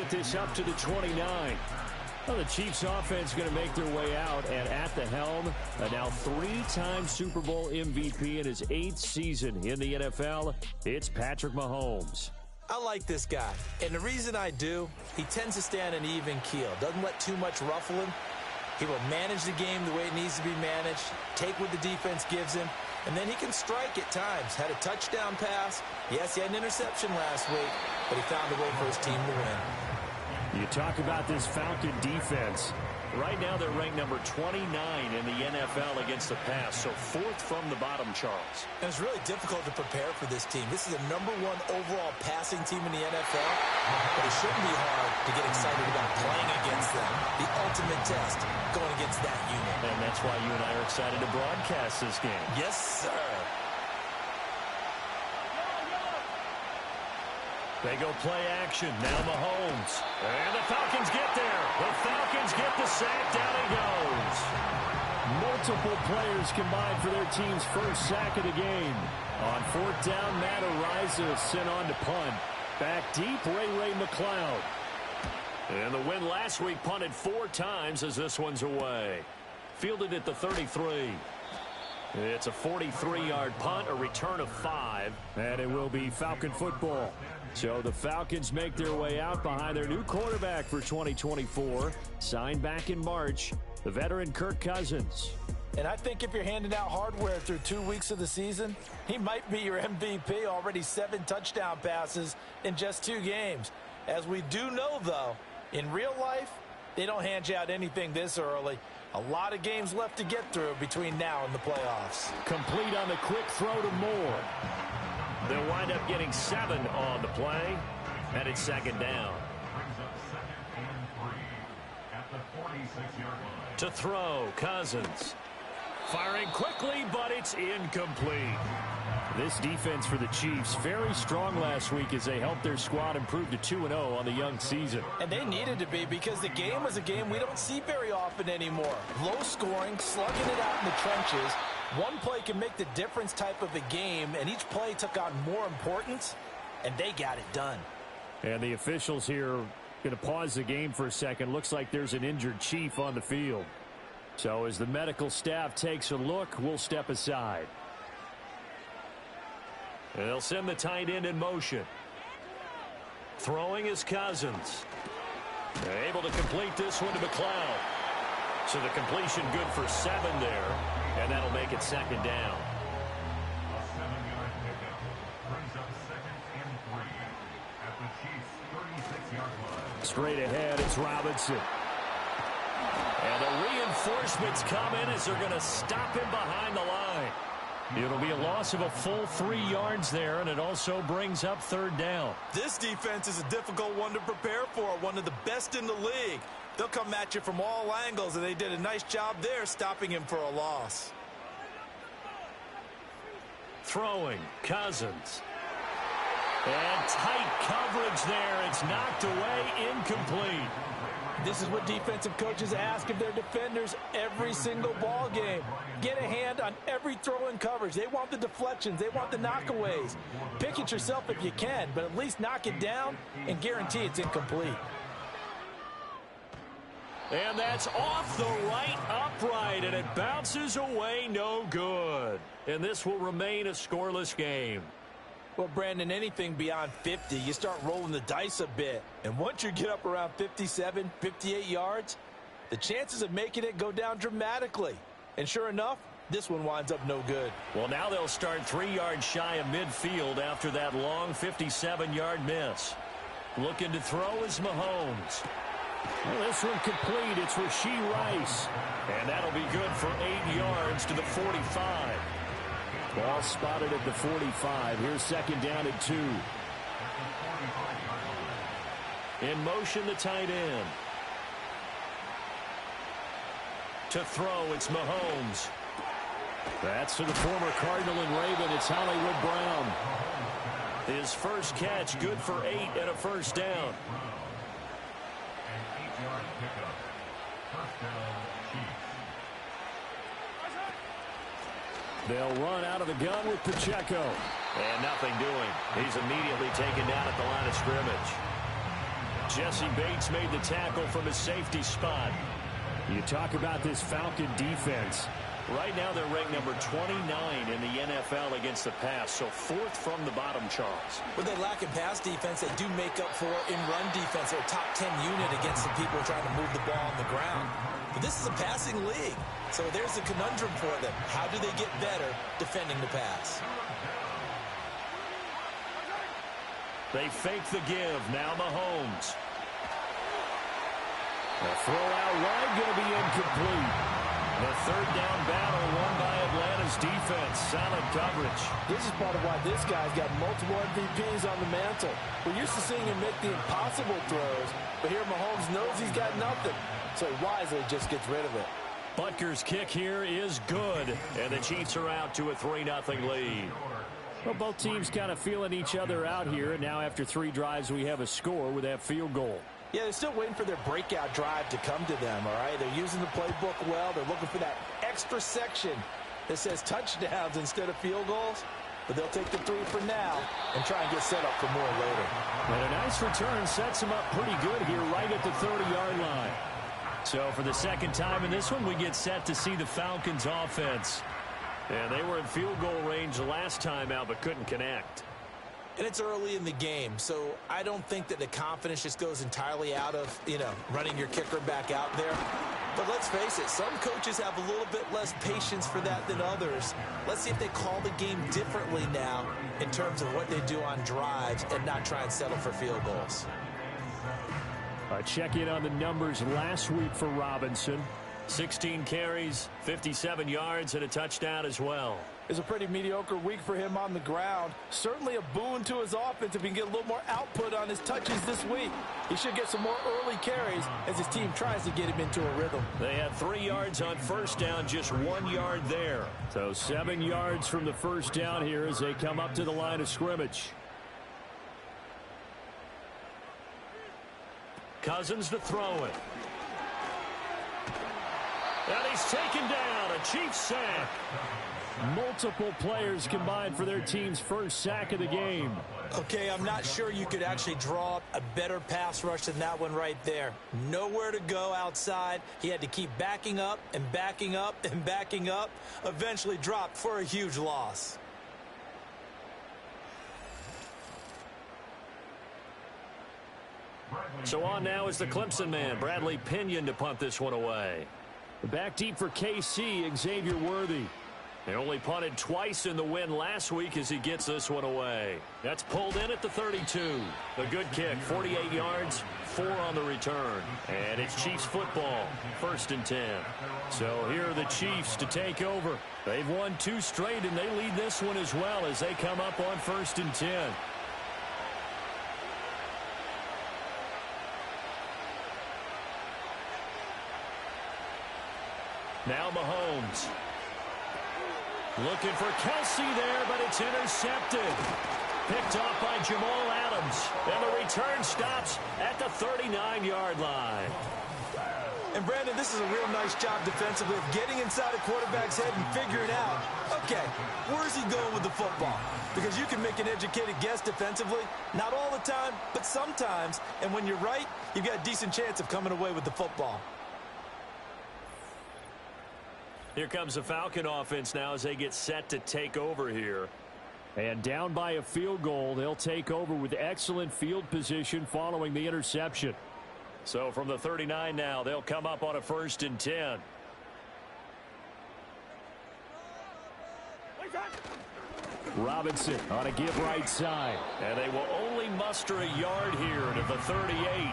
get this up to the 29. Well, the Chiefs offense going to make their way out, and at the helm, a now 3-time Super Bowl MVP in his 8th season in the NFL, it's Patrick Mahomes. I like this guy, and the reason I do, he tends to stay on an even keel, doesn't let too much ruffle him. He will manage the game the way it needs to be managed, take what the defense gives him, and then he can strike at times. Had a touchdown pass. Yes, he had an interception last week, but he found a way for his team to win. You talk about this Falcon defense. Right now they're ranked number 29 in the NFL against the pass, so 4th from the bottom, Charles. And it's really difficult to prepare for this team. This is a #1 overall passing team in the NFL, but it shouldn't be hard to get excited about playing against them. The ultimate test going against that unit. And that's why you and I are excited to broadcast this game. Yes, sir. They go play action. Now Mahomes. And the Falcons get there. The Falcons get the sack. Down he goes. Multiple players combined for their team's first sack of the game. On 4th down, Matt Araiza is sent on to punt. Back deep, Ray McCloud. And the win last week punted 4 times as this one's away. Fielded at the 33. It's a 43-yard punt, a return of 5, and it will be Falcon football. So the Falcons make their way out behind their new quarterback for 2024, signed back in March, the veteran Kirk Cousins. And I think if you're handing out hardware through 2 weeks of the season, he might be your MVP. Already 7 touchdown passes in just 2 games. As we do know, though, in real life, they don't hand you out anything this early. A lot of games left to get through between now and the playoffs. Complete on the quick throw to Moore. They'll wind up getting 7 on the play, and it's 2nd down. To throw, Cousins. Firing quickly, but it's incomplete. This defense for the Chiefs, very strong last week as they helped their squad improve to 2-0 on the young season. And they needed to be because the game was a game we don't see very often anymore. Low scoring, slugging it out in the trenches. One play can make the difference type of a game, and each play took on more importance, and they got it done. And the officials here going to pause the game for a second. Looks like there's an injured Chief on the field. So as the medical staff takes a look, we'll step aside. And they'll send the tight end in motion. Throwing is Cousins. They're able to complete this one to McCloud. So the completion good for 7 there, and that'll make it 2nd down. A 7-yard pickup brings up 2nd and 3 at the Chiefs' 36-yard line. Straight ahead, it's Robinson. And the reinforcements come in as they're going to stop him behind the line. It'll be a loss of a full 3 yards there, and it also brings up 3rd down. This defense is a difficult one to prepare for, one of the best in the league. They'll come at you from all angles, and they did a nice job there stopping him for a loss. Throwing, Cousins. And tight coverage there. It's knocked away, incomplete. This is what defensive coaches ask of their defenders every single ball game. Get a hand on every throw in coverage. They want the deflections. They want the knockaways. Pick it yourself if you can, but at least knock it down and guarantee it's incomplete. And that's off the right upright, and it bounces away no good. And this will remain a scoreless game. Well, Brandon, anything beyond 50, you start rolling the dice a bit. And once you get up around 57, 58 yards, the chances of making it go down dramatically. And sure enough, this one winds up no good. Well, now they'll start 3 yards shy of midfield after that long 57-yard miss. Looking to throw is Mahomes. Well, this one complete. It's Rashee Rice. And that'll be good for 8 yards to the 45. Ball spotted at the 45. Here's 2nd down and 2. In motion, the tight end. To throw, it's Mahomes. That's to the former Cardinal and Raven. It's Hollywood Brown. His first catch, good for 8 and a 1st down. An 8-yard pickup. 1st down, Chiefs. They'll run out of the gun with Pacheco. And nothing doing. He's immediately taken down at the line of scrimmage. Jesse Bates made the tackle from his safety spot. You talk about this Falcon defense. Right now they're ranked number 29 in the NFL against the pass, so fourth from the bottom, Charles. With their lack of pass defense, they do make up for in run defense. They're a top 10 unit against the people trying to move the ball on the ground. But this is a passing league, so there's a conundrum for them. How do they get better defending the pass? They fake the give. Now Mahomes. The throw out wide going to be incomplete. The third down battle won by Atlanta's defense. Solid coverage. This is part of why this guy's got multiple MVPs on the mantle. We're used to seeing him make the impossible throws, but here Mahomes knows he's got nothing, so he wisely just gets rid of it. Butker's kick here is good, and the Chiefs are out to a 3-0 lead. Well, both teams kind of feeling each other out here, and now after 3 drives we have a score with that field goal. Yeah, they're still waiting for their breakout drive to come to them, all right? They're using the playbook well. They're looking for that extra section that says touchdowns instead of field goals. But they'll take the 3 for now and try and get set up for more later. And a nice return sets them up pretty good here right at the 30-yard line. So for the second time in this one, we get set to see the Falcons offense. And they were in field goal range the last time out but couldn't connect. And it's early in the game, so I don't think that the confidence just goes entirely out of, running your kicker back out there. But let's face it, some coaches have a little bit less patience for that than others. Let's see if they call the game differently now in terms of what they do on drives and not try and settle for field goals. A check-in on the numbers last week for Robinson. 16 carries, 57 yards, and a touchdown as well. It's a pretty mediocre week for him on the ground. Certainly a boon to his offense if he can get a little more output on his touches this week. He should get some more early carries as his team tries to get him into a rhythm. They had 3 yards on first down, just 1 yard there. So 7 yards from the first down here as they come up to the line of scrimmage. Cousins to throw it. And he's taken down. A Chiefs sack. Multiple players combined for their team's first sack of the game. Okay, I'm not sure you could actually draw up a better pass rush than that one right there. Nowhere to go outside. He had to keep backing up and backing up and backing up. Eventually dropped for a huge loss. So on now is the Clemson man, Bradley Pinion, to punt this one away. Back deep for KC, Xavier Worthy. They only punted twice in the win last week as he gets this one away. That's pulled in at the 32. A good kick, 48 yards, 4 on the return. And it's Chiefs football, 1st and 10. So here are the Chiefs to take over. They've won 2 straight, and they lead this one as well as they come up on 1st and 10. Now Mahomes. Looking for Kelsey there, but it's intercepted. Picked off by Jamal Adams. And the return stops at the 39-yard line. And Brandon, this is a real nice job defensively of getting inside a quarterback's head and figuring out, okay, where's he going with the football? Because you can make an educated guess defensively. Not all the time, but sometimes. And when you're right, you've got a decent chance of coming away with the football. Here comes the Falcon offense now as they get set to take over here. And down by a field goal, they'll take over with excellent field position following the interception. So from the 39 now, they'll come up on a 1st and 10. Robinson on a give right side. And they will only muster a yard here to the 38.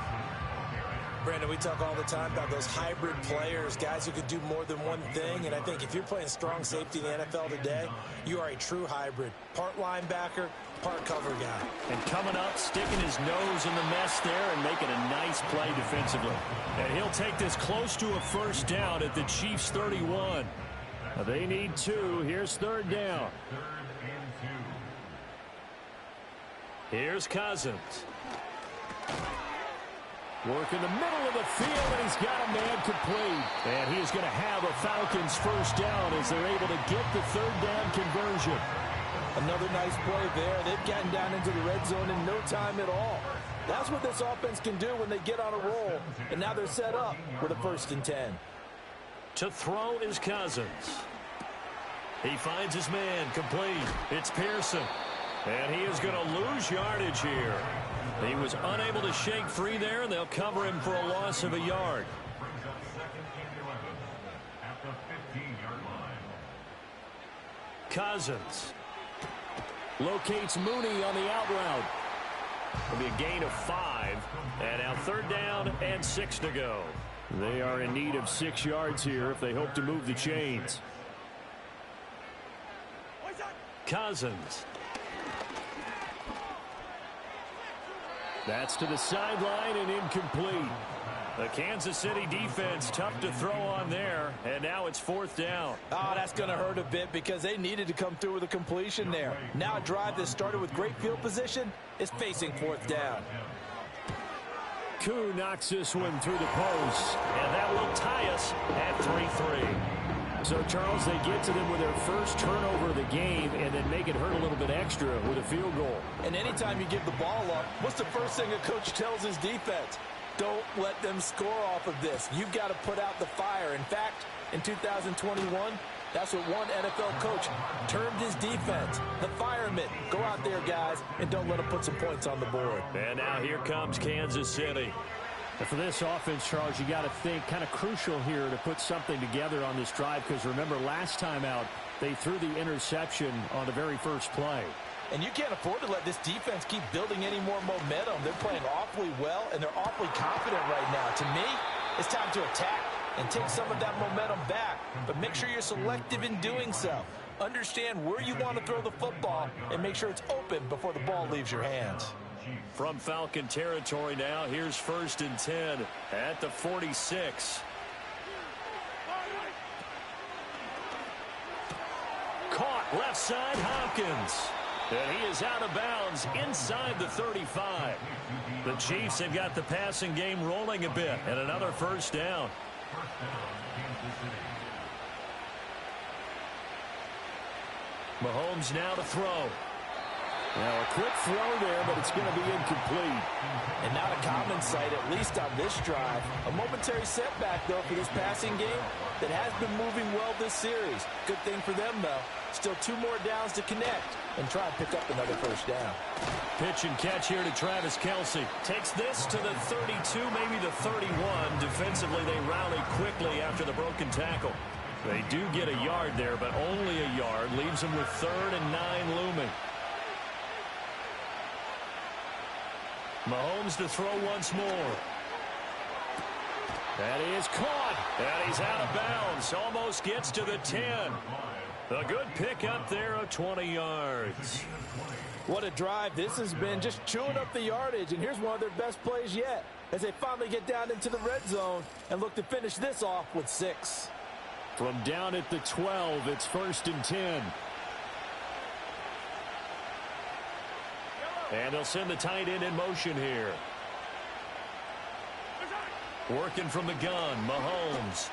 Brandon, we talk all the time about those hybrid players, guys who could do more than one thing. And I think if you're playing strong safety in the NFL today, you are a true hybrid. Part linebacker, part cover guy. And coming up, sticking his nose in the mess there and making a nice play defensively. And he'll take this close to a 1st down at the Chiefs' 31. They need 2. Here's 3rd down. Here's Cousins. Work in the middle of the field, and he's got a man complete. And he is going to have a Falcons 1st down as they're able to get the 3rd down conversion. Another nice play there. They've gotten down into the red zone in no time at all. That's what this offense can do when they get on a roll. And now they're set up with a 1st and 10. To throw is Cousins. He finds his man complete. It's Pearson. And he is going to lose yardage here. He was unable to shake free there, and they'll cover him for a loss of a yard. Brings up 2nd and 11 at the 15-yard line. Cousins locates Mooney on the out route. It'll be a gain of 5. And now 3rd down and 6 to go. They are in need of 6 yards here if they hope to move the chains. Cousins. That's to the sideline and incomplete. The Kansas City defense tough to throw on there, and now it's 4th down. Oh, that's going to hurt a bit because they needed to come through with a completion there. Now a drive that started with great field position is facing 4th down. Koo knocks this one through the post, and that will tie us at 3-3. So, Charles, they get to them with their first turnover of the game and then make it hurt a little bit extra with a field goal. And anytime you give the ball up, what's the first thing a coach tells his defense? Don't let them score off of this. You've got to put out the fire. In fact, in 2021, that's what one NFL coach termed his defense. The firemen. Go out there, guys, and don't let them put some points on the board. And now here comes Kansas City. And for this offense, Charles, you got to think kind of crucial here to put something together on this drive, because remember last time out they threw the interception on the very first play. And you can't afford to let this defense keep building any more momentum. They're playing awfully well, and they're awfully confident right now. To me, it's time to attack and take some of that momentum back. But make sure you're selective in doing so. Understand where you want to throw the football and make sure it's open before the ball leaves your hands. From Falcon territory now, here's 1st and 10 at the 46. Caught left side, Hopkins. And he is out of bounds inside the 35. The Chiefs have got the passing game rolling a bit, and another 1st down. Mahomes now to throw. Now a quick throw there, but it's going to be incomplete. And not a common sight, at least on this drive. A momentary setback, though, for this passing game that has been moving well this series. Good thing for them, though. Still 2 more downs to connect and try and pick up another 1st down. Pitch and catch here to Travis Kelce. Takes this to the 32, maybe the 31. Defensively, they rally quickly after the broken tackle. They do get a yard there, but only a yard. Leaves them with 3rd and 9 looming. Mahomes to throw once more. That is caught. And he's out of bounds. Almost gets to the 10. A good pick up there of 20 yards. What a drive this has been, just chewing up the yardage. And here's one of their best plays yet as they finally get down into the red zone and look to finish this off with 6. From down at the 12, it's 1st and 10. And they'll send the tight end in motion here. Working from the gun, Mahomes.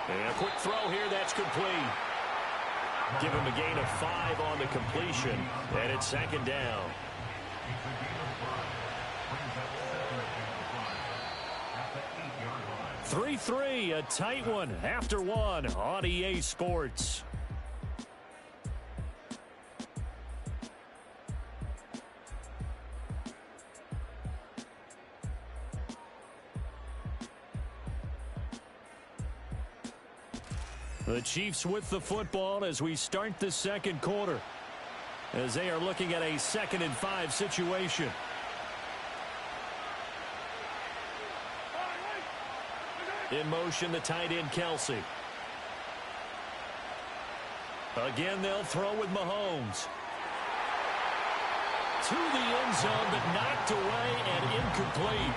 And a quick throw here, that's complete. Give him a gain of 5 on the completion, and it's 2nd down. 3-3, a tight one after 1 on EA Sports. The Chiefs with the football as we start the 2nd quarter, as they are looking at a 2nd and 5 situation. In motion, the tight end, Kelce. Again, they'll throw with Mahomes. To the end zone, but knocked away and incomplete.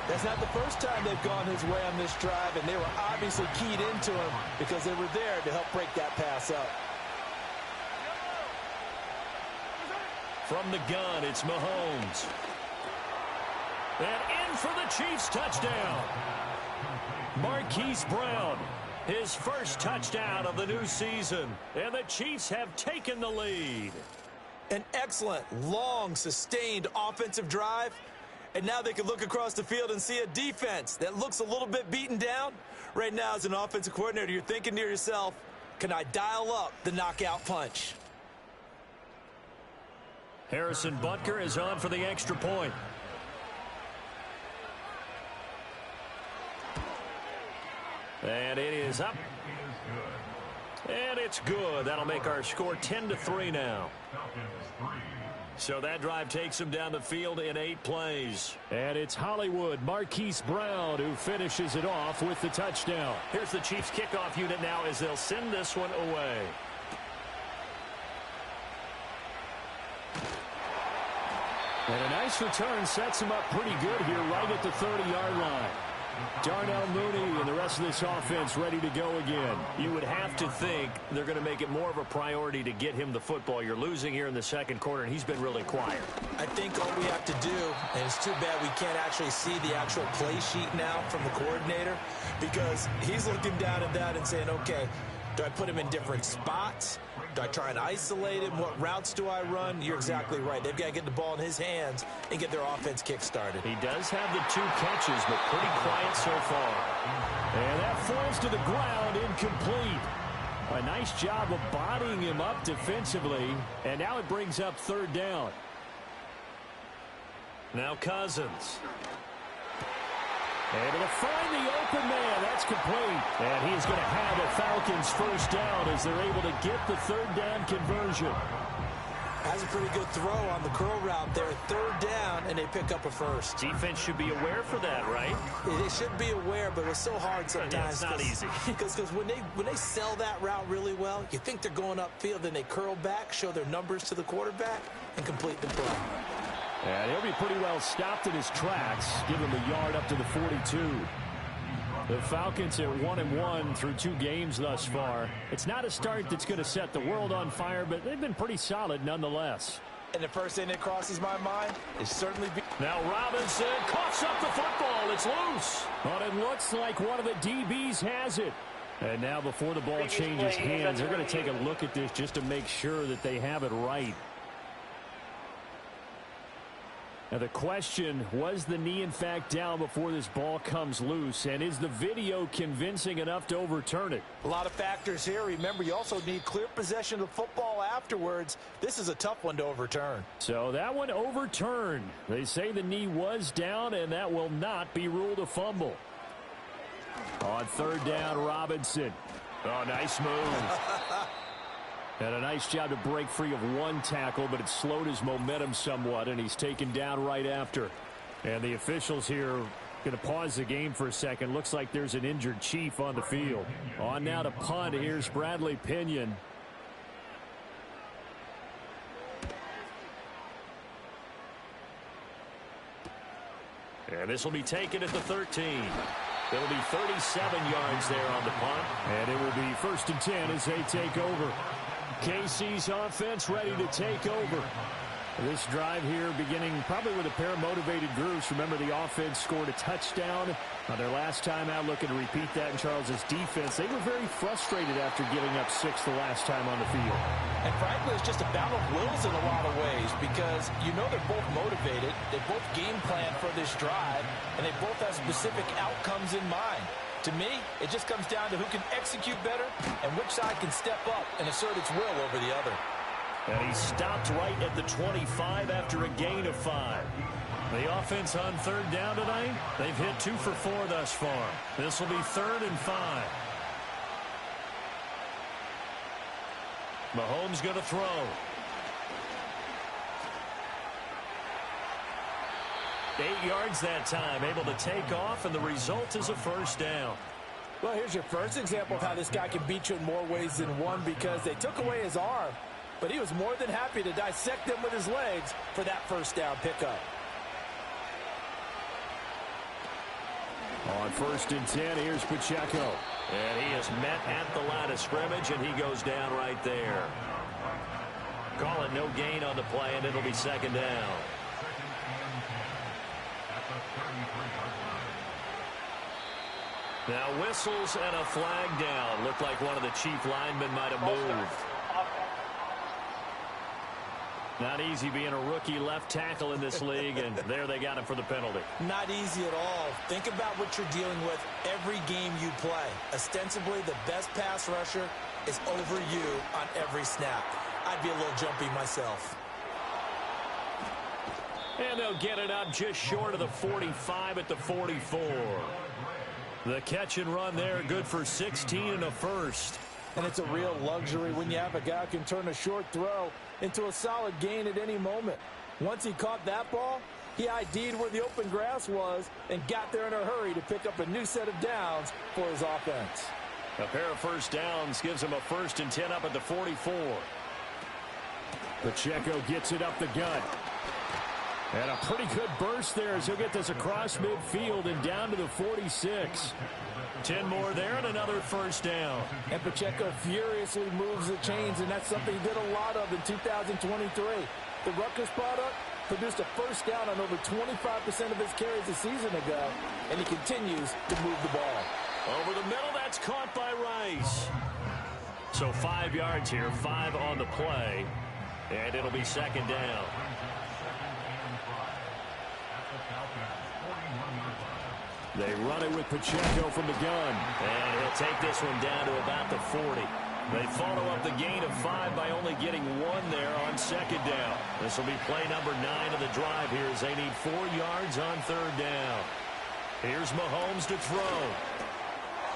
That's not the first time they've gone his way on this drive, and they were obviously keyed into him because they were there to help break that pass up. From the gun, it's Mahomes. And in for the Chiefs touchdown. Marquise Brown, his first touchdown of the new season. And the Chiefs have taken the lead. An excellent, long, sustained offensive drive And now they can look across the field and see a defense that looks a little bit beaten down. Right now, as an offensive coordinator, you're thinking to yourself, can I dial up the knockout punch? Harrison Butker is on for the extra point. And it is up. And it's good. That'll make our score 10-3 now. So that drive takes him down the field in 8 plays. And it's Hollywood Marquise Brown who finishes it off with the touchdown. Here's the Chiefs kickoff unit now as they'll send this one away. And a nice return sets him up pretty good here right at the 30-yard line. Darnell Mooney and the rest of this offense ready to go again. You would have to think they're going to make it more of a priority to get him the football. You're losing here in the second quarter, and he's been really quiet. I think all we have to do, and it's too bad we can't actually see the actual play sheet now from the coordinator, because he's looking down at that and saying, okay, do I put him in different spots? Do I try and isolate him? What routes do I run? You're exactly right. They've got to get the ball in his hands and get their offense kick-started. He does have the 2 catches, but pretty quiet so far. And that falls to the ground, incomplete. A nice job of bodying him up defensively, and now it brings up 3rd down. Now Cousins. Able to find the open man. That's complete. And he's going to have the Falcons first down as they're able to get the 3rd down conversion. Has a pretty good throw on the curl route there. 3rd down, and they pick up a first. Defense should be aware for that, right? They should be aware, but it's so hard sometimes. Yeah, it's not easy. Because when they sell that route really well, you think they're going upfield, then they curl back, show their numbers to the quarterback, and complete the play. And he'll be pretty well stopped in his tracks. Give him a yard up to the 42. The Falcons are 1-1 through 2 games thus far. It's not a start that's going to set the world on fire, but they've been pretty solid nonetheless. And the first thing that crosses my mind is certainly... Now Robinson coughs up the football. It's loose. But it looks like one of the DBs has it. And now before the ball changes hands, they're going to take a look at this just to make sure that they have it right. Now the question, was the knee in fact down before this ball comes loose? And is the video convincing enough to overturn it? A lot of factors here. Remember, you also need clear possession of the football afterwards. This is a tough one to overturn. So that one overturned. They say the knee was down, and that will not be ruled a fumble. On 3rd down, Robinson. Oh, nice move. And a nice job to break free of 1 tackle, but it slowed his momentum somewhat, and he's taken down right after. And the officials here going to pause the game for a second. Looks like there's an injured Chief on the field. On now to punt. Here's Bradley Pinion. And this will be taken at the 13. It'll be 37 yards there on the punt. And it will be 1st and 10 as they take over. KC's offense ready to take over. This drive here beginning probably with a pair of motivated groups. Remember, the offense scored a touchdown on their last time out. Looking to repeat that in Charles's defense. They were very frustrated after giving up 6 the last time on the field. And frankly, it's just a battle of wills in a lot of ways, because you know they're both motivated. They both game plan for this drive, and they both have specific outcomes in mind. To me, it just comes down to who can execute better and which side can step up and assert its will over the other. And he stopped right at the 25 after a gain of 5. The offense on 3rd down tonight, they've hit 2 for 4 thus far. This will be 3rd and 5. Mahomes going to throw. 8 yards that time, able to take off, and the result is a 1st down. Well, here's your first example of how this guy can beat you in more ways than one, because they took away his arm, but he was more than happy to dissect them with his legs for that 1st down pickup. On 1st and 10, here's Pacheco. And he is met at the line of scrimmage, and he goes down right there. Call it no gain on the play, and it'll be 2nd down. Now whistles and a flag down. Looked like one of the Chief linemen might have moved. Not easy being a rookie left tackle in this league, and there they got him for the penalty. Not easy at all. Think about what you're dealing with every game you play. Ostensibly, the best pass rusher is over you on every snap. I'd be a little jumpy myself. And they'll get it up just short of the 45 at the 44. The catch and run there, good for 16 and a first. And it's a real luxury when you have a guy who can turn a short throw into a solid gain at any moment. Once he caught that ball, he ID'd where the open grass was and got there in a hurry to pick up a new set of downs for his offense. A pair of first downs gives him a 1st and 10 up at the 44. Pacheco gets it up the gut. And a pretty good burst there as he'll get this across midfield and down to the 46. 10 more there and another first down. And Pacheco furiously moves the chains, and that's something he did a lot of in 2023. The Rutgers product produced a first down on over 25% of his carries a season ago, and he continues to move the ball. Over the middle, that's caught by Rice. So 5 yards here, 5 on the play, and it'll be second down. They run it with Pacheco from the gun. And he'll take this one down to about the 40. They follow up the gain of 5 by only getting 1 there on second down. This will be play number 9 of the drive here as they need 4 yards on third down. Here's Mahomes to throw.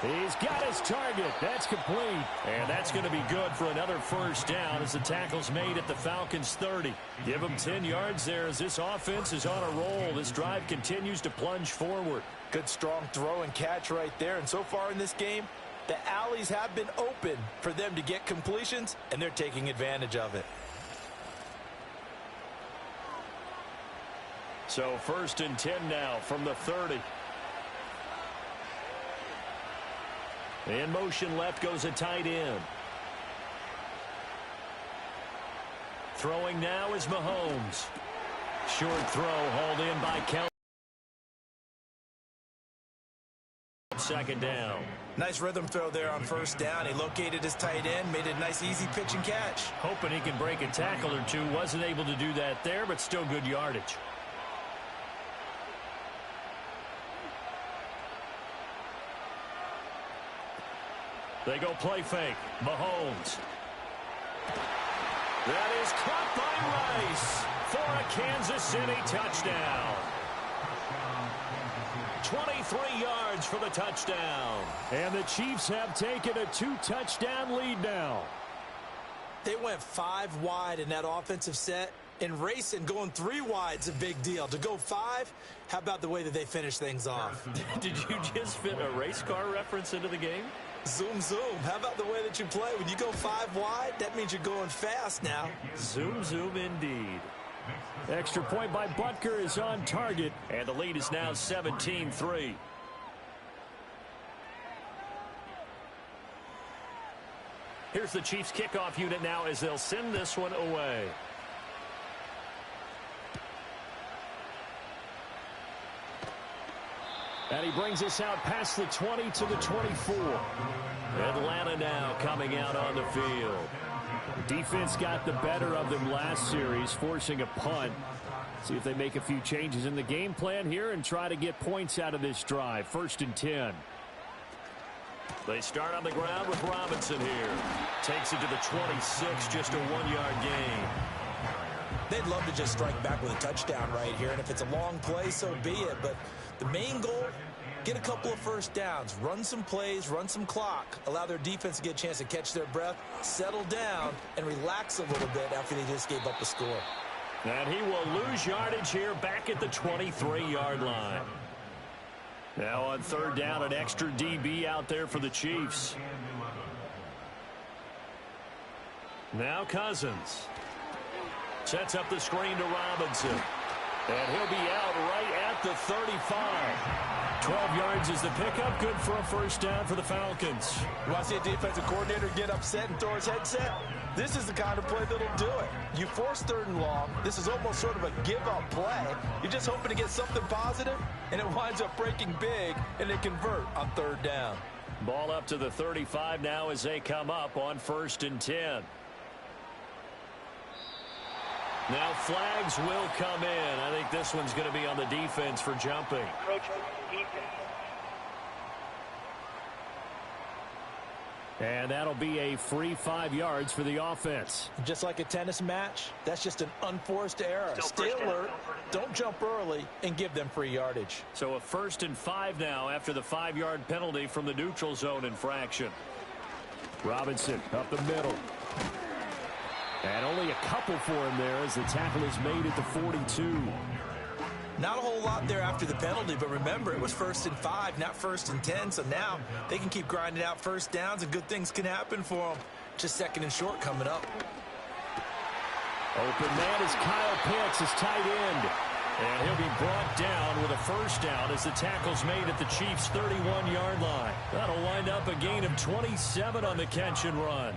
He's got his target. That's complete. And that's going to be good for another first down as the tackle's made at the Falcons' 30. Give them 10 yards there as this offense is on a roll. This drive continues to plunge forward. Good strong throw and catch right there. And so far in this game, the alleys have been open for them to get completions, and they're taking advantage of it. So 1st and 10 now from the 30. In motion left goes a tight end. Throwing now is Mahomes. Short throw hauled in by Kelce. Second down. Nice rhythm throw there on first down. He located his tight end, made a nice easy pitch and catch. Hoping he can break a tackle or two. Wasn't able to do that there, but still good yardage. They go play fake. Mahomes. That is caught by Rice for a Kansas City touchdown. 23 yards for the touchdown. And the Chiefs have taken a 2-touchdown lead now. They went 5 wide in that offensive set. And racing, going 3 wide's a big deal. To go 5, how about the way that they finish things off? Did you just fit a race car reference into the game? Zoom, zoom. How about the way that you play? When you go 5 wide, that means you're going fast now. Zoom, zoom indeed. Extra point by Butker is on target, and the lead is now 17-3. Here's the Chiefs kickoff unit now as they'll send this one away. And he brings us out past the 20 to the 24. Atlanta now coming out on the field. Defense got the better of them last series, forcing a punt. See if they make a few changes in the game plan here and try to get points out of this drive. 1st and 10. They start on the ground with Robinson here. Takes it to the 26, just a 1-yard gain. They'd love to just strike back with a touchdown right here, and if it's a long play, so be it. But the main goal, get a couple of first downs, run some plays, run some clock, allow their defense to get a chance to catch their breath, settle down, and relax a little bit after they just gave up a score. And he will lose yardage here back at the 23-yard line. Now on third down, an extra DB out there for the Chiefs. Now Cousins. Sets up the screen to Robinson. And he'll be out right at the 35. 12 yards is the pickup. Good for a first down for the Falcons. You want to see a defensive coordinator get upset and throw his headset? This is the kind of play that'll do it. You force 3rd and long. This is almost sort of a give-up play. You're just hoping to get something positive, and it winds up breaking big, and they convert on 3rd down. Ball up to the 35 now as they come up on 1st and 10. Now flags will come in. I think this one's going to be on the defense for jumping. And that'll be a free 5 yards for the offense. Just like a tennis match, that's just an unforced error. Stay alert, don't jump early, and give them free yardage. So a 1st and 5 now after the 5-yard penalty from the neutral zone infraction. Robinson up the middle. And only a couple for him there as the tackle is made at the 42. Not a whole lot there after the penalty, but remember, it was 1st and 5, not 1st and 10, so now they can keep grinding out first downs and good things can happen for them. Just 2nd and short coming up. Open man is Kyle Pitts, his tight end. And he'll be brought down with a 1st down as the tackle's made at the Chiefs' 31-yard line. That'll wind up a gain of 27 on the catch and run.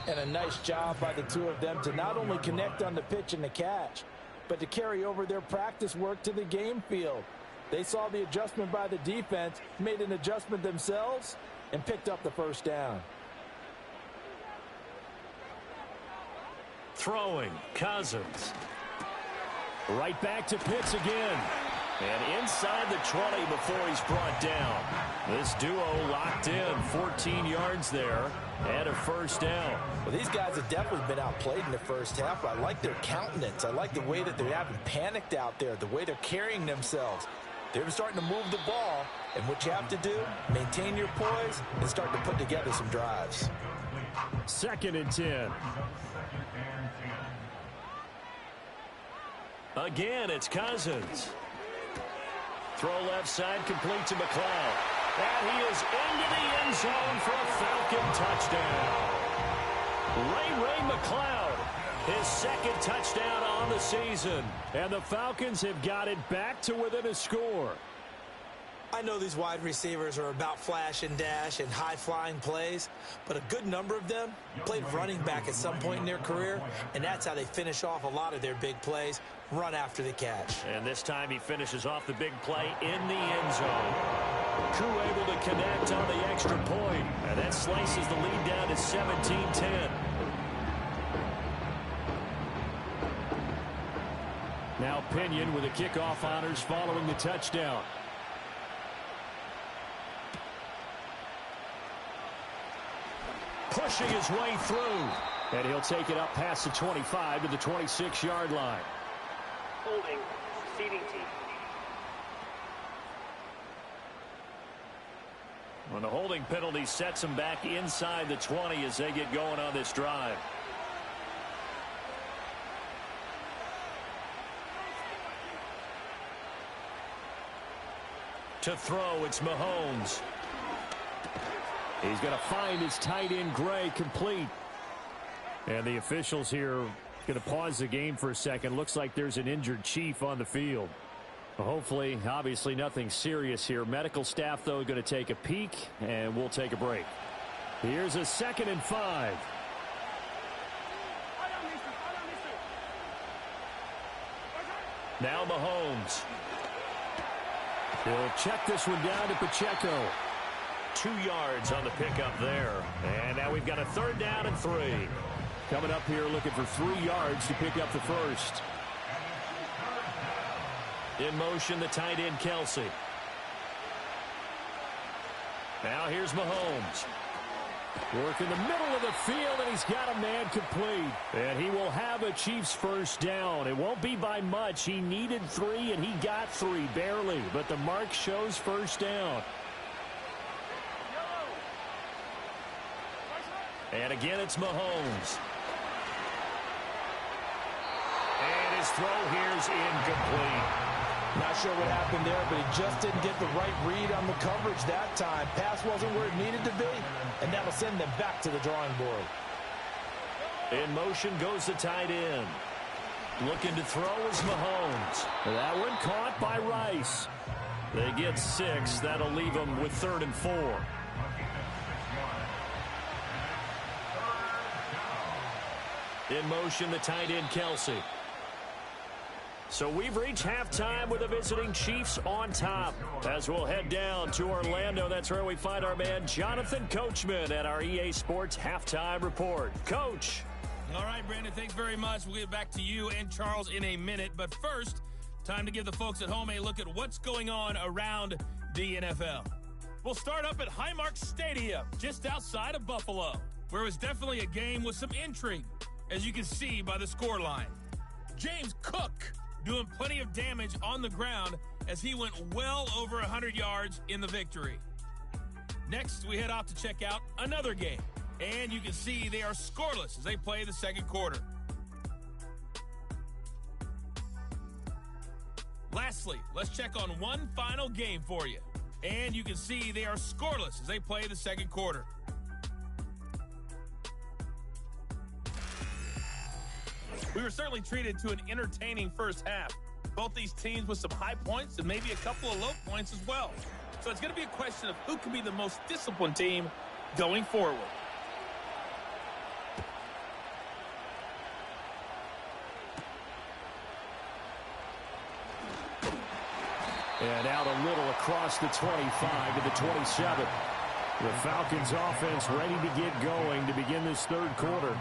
And a nice job by the two of them to not only connect on the pitch and the catch, but to carry over their practice work to the game field. They saw the adjustment by the defense, made an adjustment themselves, and picked up the 1st down. Throwing, Cousins. Right back to Pitts again. And inside the 20 before he's brought down. This duo locked in, 14 yards there, and a 1st down. Well, these guys have definitely been outplayed in the 1st half. I like their countenance. I like the way that they haven't panicked out there, the way they're carrying themselves. They're starting to move the ball, and what you have to do, maintain your poise and start to put together some drives. 2nd and 10. Again, it's Cousins. Throw left side, complete to McLeod. And he is into the end zone for a Falcon touchdown. Ray McLeod, his 2nd touchdown on the season. And the Falcons have got it back to within a score. I know these wide receivers are about flash and dash and high-flying plays, but a good number of them played running back at some point in their career, and that's how they finish off a lot of their big plays, run after the catch. And this time he finishes off the big play in the end zone. Crew able to connect on the extra point, and that slices the lead down to 17-10. Now Pinion with the kickoff honors following the touchdown. Pushing his way through. And he'll take it up past the 25 to the 26-yard line. Holding, receiving team. When the holding penalty sets them back inside the 20 as they get going on this drive. To throw, it's Mahomes. He's going to find his tight end, Gray, complete. And the officials here going to pause the game for a second. Looks like there's an injured Chief on the field. Hopefully, obviously nothing serious here. Medical staff, though, going to take a peek, and we'll take a break. Here's a 2nd and 5. Now Mahomes. He'll check this one down to Pacheco. 2 yards on the pickup there. And now we've got a 3rd down and 3. Coming up here looking for 3 yards to pick up the 1st. In motion, the tight end, Kelsey. Now here's Mahomes. Work in the middle of the field, and he's got a man complete. And he will have a Chiefs 1st down. It won't be by much. He needed 3, and he got 3, barely. But the mark shows 1st down. And again, it's Mahomes. And his throw here's incomplete. Not sure what happened there, but he just didn't get the right read on the coverage that time. Pass wasn't where it needed to be, and that'll send them back to the drawing board. In motion goes the tight end. Looking to throw is Mahomes. That one caught by Rice. They get 6. That'll leave them with 3rd and 4. In motion, the tight end, Kelsey. So we've reached halftime with the visiting Chiefs on top. As we'll head down to Orlando, that's where we find our man Jonathan Coachman at our EA Sports Halftime Report. Coach. All right, Brandon, thanks very much. We'll get back to you and Charles in a minute. But first, time to give the folks at home a look at what's going on around the NFL. We'll start up at Highmark Stadium, just outside of Buffalo, where it was definitely a game with some intrigue, as you can see by the scoreline. James Cook doing plenty of damage on the ground as he went well over 100 yards in the victory. Next, we head off to check out another game. And you can see they are scoreless as they play the second quarter. Lastly, let's check on one final game for you. And you can see they are scoreless as they play the second quarter. We were certainly treated to an entertaining first half. Both these teams with some high points and maybe a couple of low points as well. So it's going to be a question of who can be the most disciplined team going forward. And out a little across the 25 to the 27. The Falcons offense ready to get going to begin this third quarter.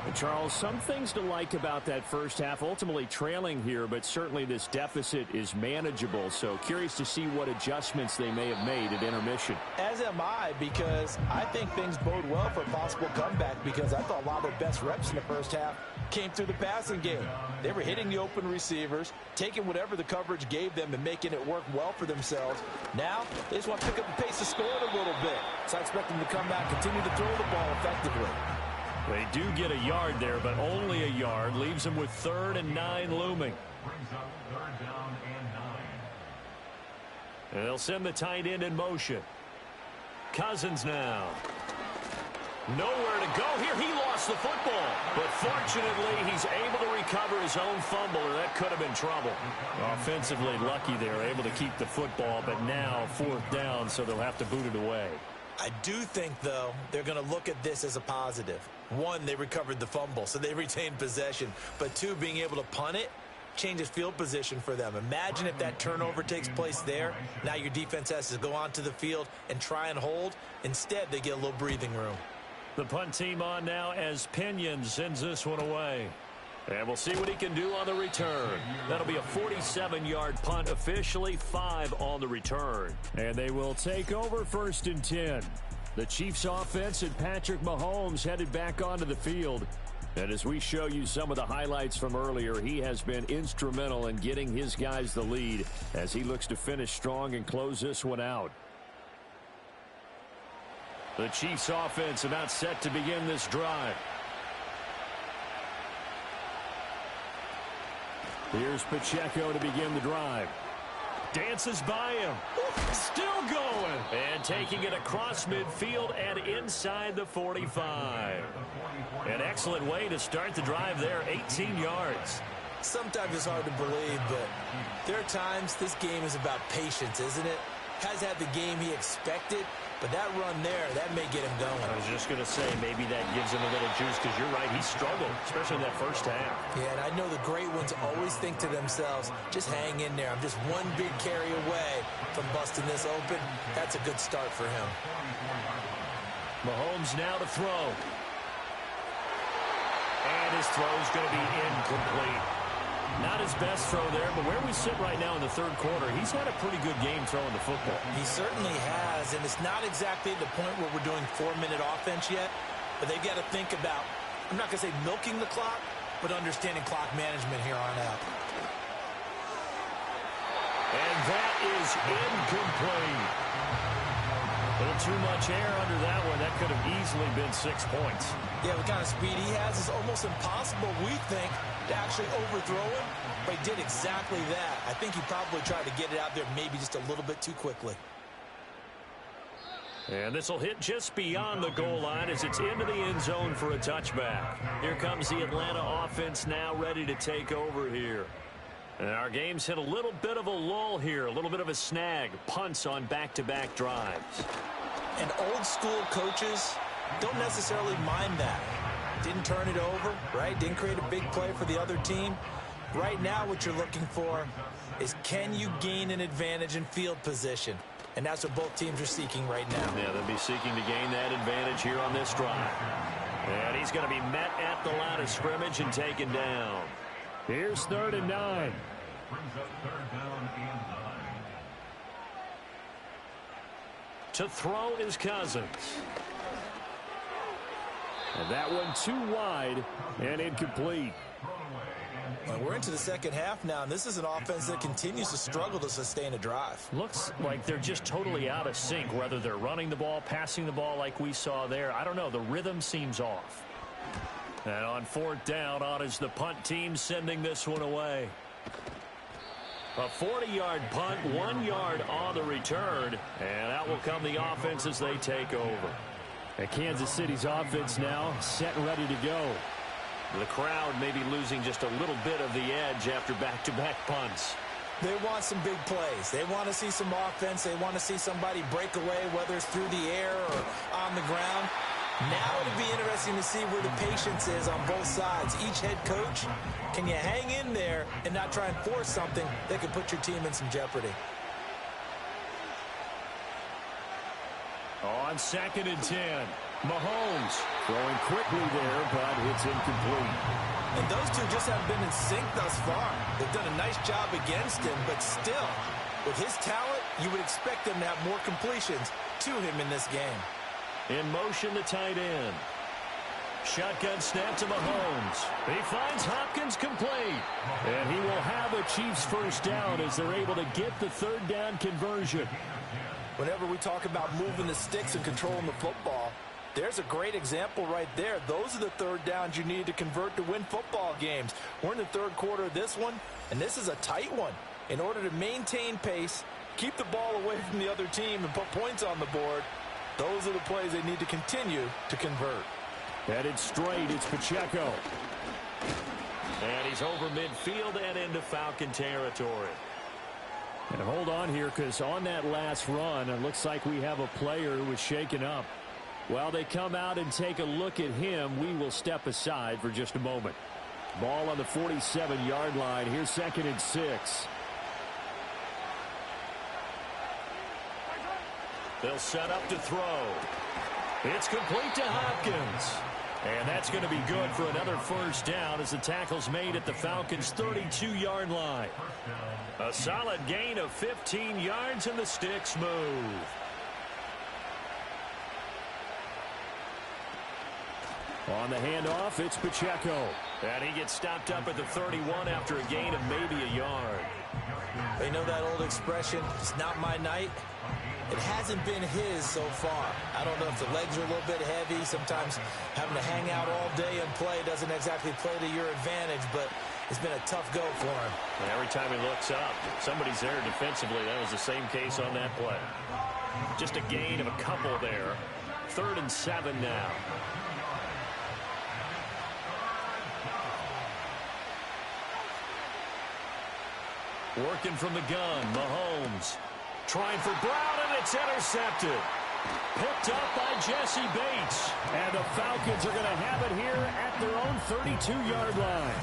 And Charles, some things to like about that first half, ultimately trailing here, but certainly this deficit is manageable. So curious to see what adjustments they may have made at intermission. As am I, because I think things bode well for a possible comeback, because I thought a lot of their best reps in the first half came through the passing game. They were hitting the open receivers, taking whatever the coverage gave them and making it work well for themselves. Now, they just want to pick up the pace of scoring a little bit. So I expect them to come back, continue to throw the ball effectively. They do get a yard there, but only a yard. Leaves them with 3rd and 9 looming. Brings up 3rd down and 9. And they'll send the tight end in motion. Cousins now. Nowhere to go here. He lost the football. But fortunately, he's able to recover his own fumble, or that could have been trouble. Offensively lucky there, able to keep the football, but now 4th down, so they'll have to boot it away. I do think, though, they're going to look at this as a positive. One, they recovered the fumble, so they retained possession. But two, being able to punt it changes field position for them. Imagine if that turnover takes place there. Now your defense has to go onto the field and try and hold. Instead, they get a little breathing room. The punt team on now as Pinion sends this one away. And we'll see what he can do on the return. That'll be a 47-yard punt, officially 5 on the return. And they will take over 1st and 10. The Chiefs offense and Patrick Mahomes headed back onto the field. And as we show you some of the highlights from earlier, he has been instrumental in getting his guys the lead as he looks to finish strong and close this one out. The Chiefs offense about set to begin this drive. Here's Pacheco to begin the drive. Dances by him. Still going. And taking it across midfield and inside the 45. An excellent way to start the drive there, 18 yards. Sometimes it's hard to believe, but there are times this game is about patience, isn't it? Has had the game he expected, but that run there, that may get him going. I was just going to say, maybe that gives him a little juice, because you're right, he struggled, especially in that first half. Yeah, and I know the great ones always think to themselves, just hang in there. I'm just one big carry away from busting this open. That's a good start for him. Mahomes now to throw. And his throw's going to be incomplete. Not his best throw there, but where we sit right now in the third quarter, he's had a pretty good game throwing the football. He certainly has, and it's not exactly the point where we're doing 4-minute offense yet, but they've got to think about, I'm not going to say milking the clock, but understanding clock management here on out. And that is incomplete. A little too much air under that one. That could have easily been 6 points. Yeah, the kind of speed he has is almost impossible, we think, to actually overthrow him, but he did exactly that. I think he probably tried to get it out there maybe just a little bit too quickly. And this will hit just beyond the goal line as it's into the end zone for a touchback. Here comes the Atlanta offense now ready to take over here. And our game's hit a little bit of a lull here, a little bit of a snag. Punts on back-to-back drives. And old-school coaches don't necessarily mind that. Didn't turn it over, right? Didn't create a big play for the other team. Right now what you're looking for is, can you gain an advantage in field position? And that's what both teams are seeking right now. Yeah, they'll be seeking to gain that advantage here on this drive. And he's going to be met at the line of scrimmage and taken down. Here's 3rd and 9. Brings up 3rd down and 9. To throw is Cousins. And that one too wide and incomplete. And we're into the second half now, and this is an offense that continues to struggle to sustain a drive. Looks like they're just totally out of sync, whether they're running the ball, passing the ball like we saw there. I don't know. The rhythm seems off. And on 4th down, on is the punt team sending this one away. A 40-yard punt, 1 yard on the return, and out will come the offense as they take over. And Kansas City's offense now set and ready to go. The crowd may be losing just a little bit of the edge after back-to-back punts. They want some big plays. They want to see some offense. They want to see somebody break away, whether it's through the air or on the ground. Now it'll be interesting to see where the patience is on both sides. Each head coach, can you hang in there and not try and force something that could put your team in some jeopardy? On 2nd and 10, Mahomes throwing quickly there, but it's incomplete. And those two just haven't been in sync thus far. They've done a nice job against him, but still, with his talent, you would expect them to have more completions to him in this game. In motion, the tight end. Shotgun snap to Mahomes. He finds Hopkins complete. And he will have a Chiefs first down as they're able to get the 3rd down conversion. Whenever we talk about moving the sticks and controlling the football, there's a great example right there. Those are the 3rd downs you need to convert to win football games. We're in the 3rd quarter of this one, and this is a tight one. In order to maintain pace, keep the ball away from the other team, and put points on the board, those are the plays they need to continue to convert. Headed straight, it's Pacheco. And he's over midfield and into Falcon territory. And hold on here, because on that last run, it looks like we have a player who was shaken up. While they come out and take a look at him, we will step aside for just a moment. Ball on the 47-yard line. Here's 2nd and 6. They'll set up to throw. It's complete to Hopkins. And that's going to be good for another first down as the tackle's made at the Falcons' 32-yard line. A solid gain of 15 yards and the sticks move. On the handoff, it's Pacheco. And he gets stopped up at the 31 after a gain of maybe a yard. You know that old expression, it's not my night? It hasn't been his so far. I don't know if the legs are a little bit heavy. Sometimes having to hang out all day and play doesn't exactly play to your advantage, but it's been a tough go for him. And every time he looks up, somebody's there defensively. That was the same case on that play. Just a gain of a couple there. 3rd and 7 now. Working from the gun, Mahomes. Trying for Brown, and it's intercepted. Picked up by Jesse Bates. And the Falcons are going to have it here at their own 32-yard line.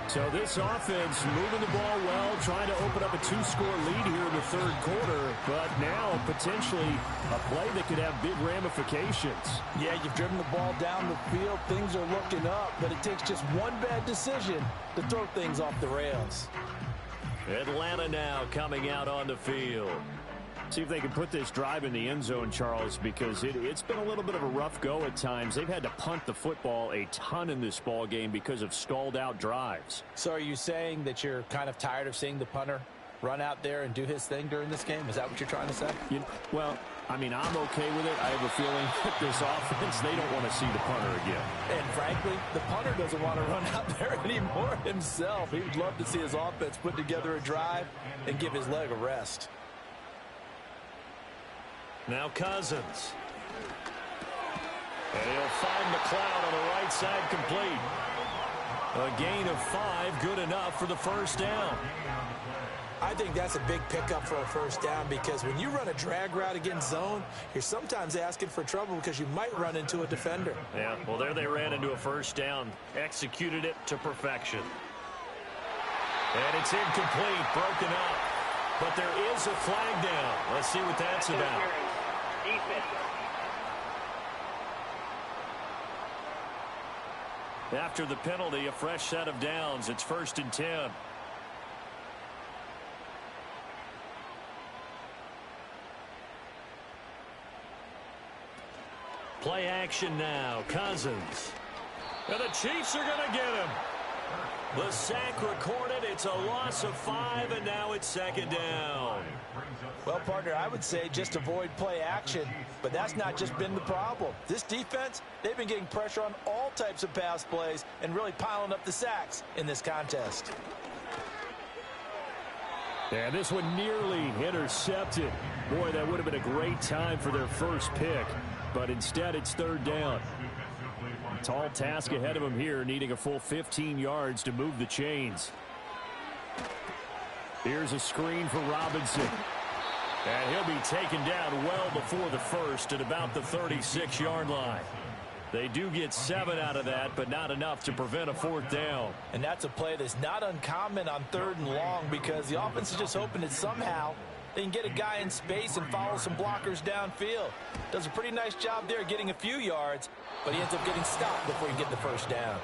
So this offense moving the ball well, trying to open up a 2-score lead here in the 3rd quarter, but now potentially a play that could have big ramifications. Yeah, you've driven the ball down the field. Things are looking up, but it takes just one bad decision to throw things off the rails. Atlanta now coming out on the field. See if they can put this drive in the end zone, Charles, because it's been a little bit of a rough go at times. They've had to punt the football a ton in this ball game because of stalled out drives. So are you saying that you're kind of tired of seeing the punter run out there and do his thing during this game? Is that what you're trying to say? Well, I mean, I'm okay with it. I have a feeling that this offense, they don't want to see the punter again. And frankly, the punter doesn't want to run out there anymore himself. He would love to see his offense put together a drive and give his leg a rest. Now Cousins. And he'll find McLeod on the right side complete. A gain of 5, good enough for the first down. I think that's a big pickup for a first down because when you run a drag route against zone, you're sometimes asking for trouble because you might run into a defender. Yeah, well, there they ran into a first down. Executed it to perfection. And it's incomplete, broken up. But there is a flag down. Let's see what that's about. Defense. After the penalty, a fresh set of downs. It's 1st and 10. Play action now. Cousins. And the Chiefs are going to get him. The sack recorded. It's a loss of 5, and now it's 2nd down. Well, partner, I would say just avoid play action, but that's not just been the problem. This defense, they've been getting pressure on all types of pass plays and really piling up the sacks in this contest. And this one nearly intercepted. Boy, that would have been a great time for their first pick, but instead it's 3rd down. Tall task ahead of him here, needing a full 15 yards to move the chains. Here's a screen for Robinson. And he'll be taken down well before the first at about the 36-yard line. They do get 7 out of that, but not enough to prevent a 4th down. And that's a play that's not uncommon on 3rd and long because the offense is just hoping that somehow they can get a guy in space and follow some blockers downfield. Does a pretty nice job there getting a few yards, but he ends up getting stopped before he can get the 1st down.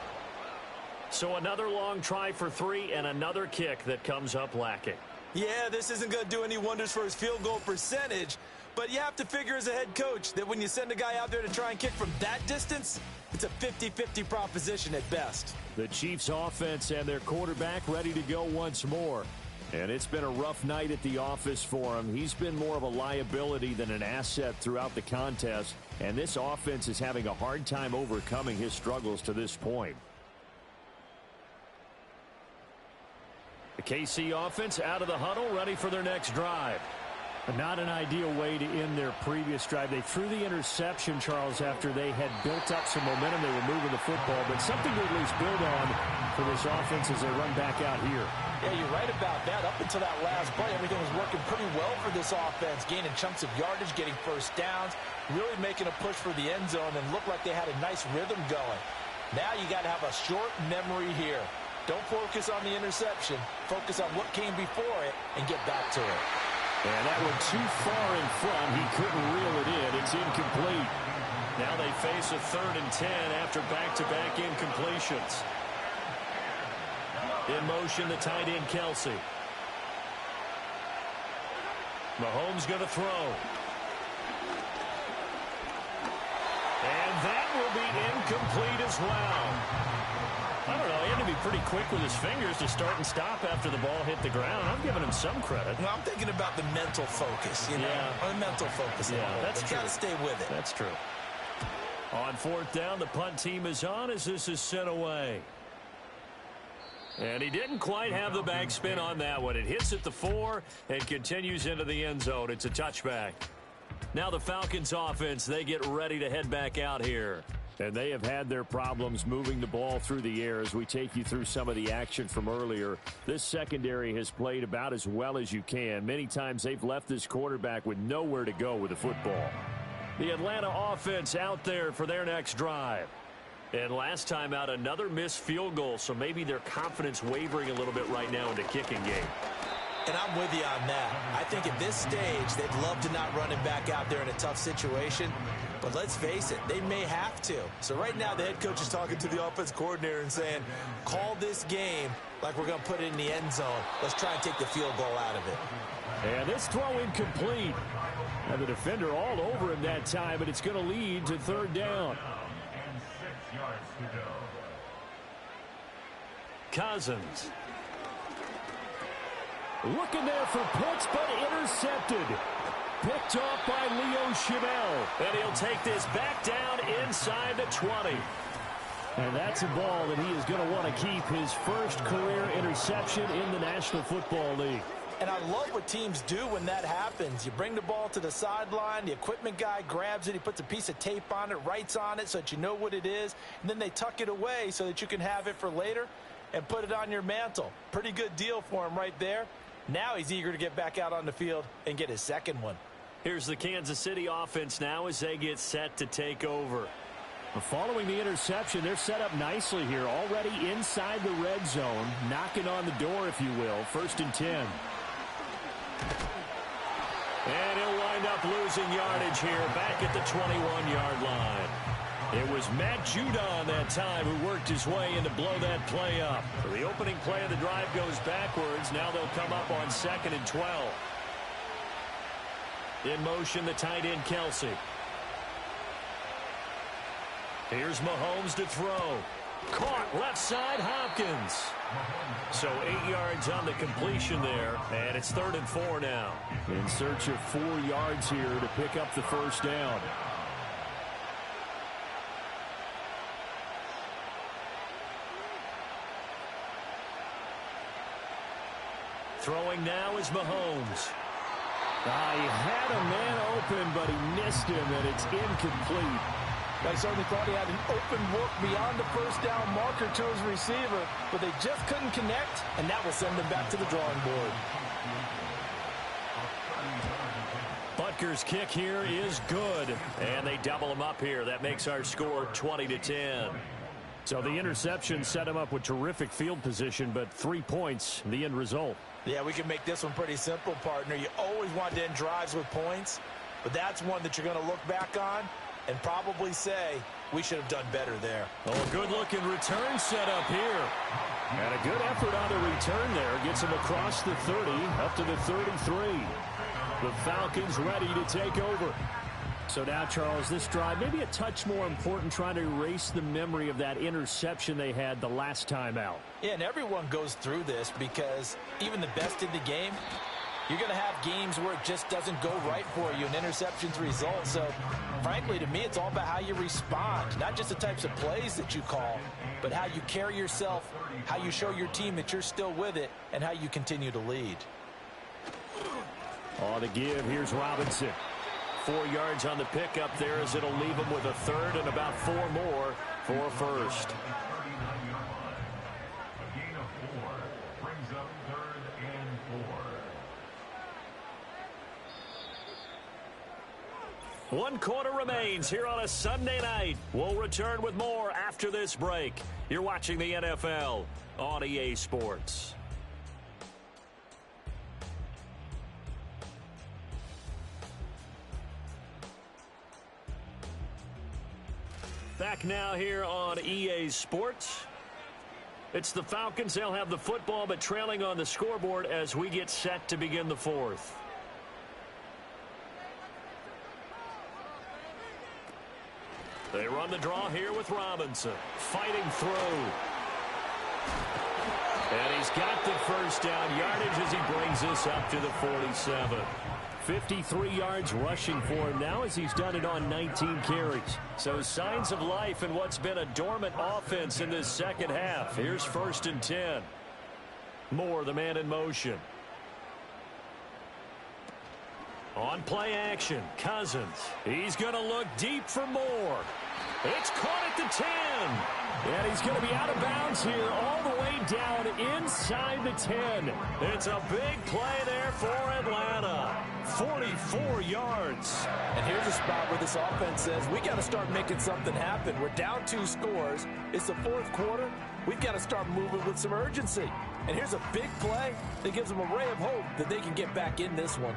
So another long try for 3 and another kick that comes up lacking. Yeah, this isn't going to do any wonders for his field goal percentage, but you have to figure as a head coach that when you send a guy out there to try and kick from that distance, it's a 50-50 proposition at best. The Chiefs offense and their quarterback ready to go once more. And it's been a rough night at the office for him. He's been more of a liability than an asset throughout the contest, and this offense is having a hard time overcoming his struggles to this point. The KC offense out of the huddle, ready for their next drive. Not an ideal way to end their previous drive. They threw the interception, Charles, after they had built up some momentum. They were moving the football, but something to at least build on for this offense as they run back out here. Yeah, you're right about that. Up until that last play, everything was working pretty well for this offense, gaining chunks of yardage, getting 1st downs, really making a push for the end zone, and looked like they had a nice rhythm going. Now you got to have a short memory here. Don't focus on the interception. Focus on what came before it and get back to it. And that one too far in front. He couldn't reel it in. It's incomplete. Now they face a 3rd and 10 after back-to-back incompletions. In motion, the tight end, Kelsey. Mahomes going to throw. And that will be incomplete as well. I don't know. He had to be pretty quick with his fingers to start and stop after the ball hit the ground. I'm giving him some credit. Well, I'm thinking about the mental focus, you know. Yeah. The mental focus. Yeah, that's true. You got to stay with it. That's true. On 4th down, the punt team is on as this is sent away. And he didn't quite have the backspin on that one. It hits at the 4 and continues into the end zone. It's a touchback. Now the Falcons offense, they get ready to head back out here. And they have had their problems moving the ball through the air as we take you through some of the action from earlier. This secondary has played about as well as you can. Many times they've left this quarterback with nowhere to go with the football. The Atlanta offense out there for their next drive. And last time out, another missed field goal, so maybe their confidence wavering a little bit right now in the kicking game. And I'm with you on that. I think at this stage, they'd love to not run him back out there in a tough situation. But let's face it, they may have to. So right now, the head coach is talking to the offense coordinator and saying, call this game like we're going to put it in the end zone. Let's try and take the field goal out of it. And this throw incomplete. And the defender all over him that time, but it's going to lead to 3rd down. And 6 yards to go. Cousins. Looking there for Pitts, but intercepted. Picked off by Leo Chenal. And he'll take this back down inside the 20. And that's a ball that he is going to want to keep, his first career interception in the National Football League. And I love what teams do when that happens. You bring the ball to the sideline, the equipment guy grabs it, he puts a piece of tape on it, writes on it so that you know what it is, and then they tuck it away so that you can have it for later and put it on your mantle. Pretty good deal for him right there. Now he's eager to get back out on the field and get his second one. Here's the Kansas City offense now as they get set to take over. Following the interception, they're set up nicely here, already inside the red zone, knocking on the door, if you will. 1st and 10. And he'll wind up losing yardage here back at the 21-yard line. It was Matt Judon that time who worked his way in to blow that play up. So the opening play of the drive goes backwards. Now they'll come up on 2nd and 12. In motion, the tight end, Kelsey. Here's Mahomes to throw. Caught left side, Hopkins. So 8 yards on the completion there, and it's 3rd and 4 now. In search of 4 yards here to pick up the first down. Throwing now is Mahomes. He had a man open, but he missed him, and it's incomplete. I certainly thought he had an open look beyond the first down marker to his receiver, but they just couldn't connect, and that will send them back to the drawing board. Butker's kick here is good, and they double him up here. That makes our score 20-10. So the interception set him up with terrific field position, but 3 points, the end result. Yeah, we can make this one pretty simple, partner. You always want to end drives with points, but that's one that you're going to look back on and probably say, we should have done better there. Oh, a good-looking return set up here. And a good effort on the return there. Gets him across the 30, up to the 33. The Falcons ready to take over. So now, Charles, this drive maybe a touch more important, trying to erase the memory of that interception they had the last time out. Yeah, and everyone goes through this because even the best in the game, you're going to have games where it just doesn't go right for you and interceptions result. So, frankly, to me, it's all about how you respond, not just the types of plays that you call, but how you carry yourself, how you show your team that you're still with it, and how you continue to lead. On the give, here's Robinson. 4 yards on the pickup there as it'll leave him with a 3rd and about 4 more for a first. A gain of 4 brings up 3rd and 4. 1 quarter remains here on a Sunday night. We'll return with more after this break. You're watching the NFL on EA Sports. Back now here on EA Sports. It's the Falcons. They'll have the football, but trailing on the scoreboard as we get set to begin the 4th. They run the draw here with Robinson. Fighting through. And he's got the first down yardage as he brings this up to the 47. 53 yards rushing for him now as he's done it on 19 carries. So signs of life in what's been a dormant offense in this second half. Here's 1st and 10. Moore, the man in motion. On play action, Cousins. He's going to look deep for Moore. It's caught at the 10. And he's going to be out of bounds here all the way down inside the 10. It's a big play there for Atlanta. 44 yards. And here's a spot where this offense says, we got to start making something happen. We're down 2 scores. It's the 4th quarter. We've got to start moving with some urgency. And here's a big play that gives them a ray of hope that they can get back in this one.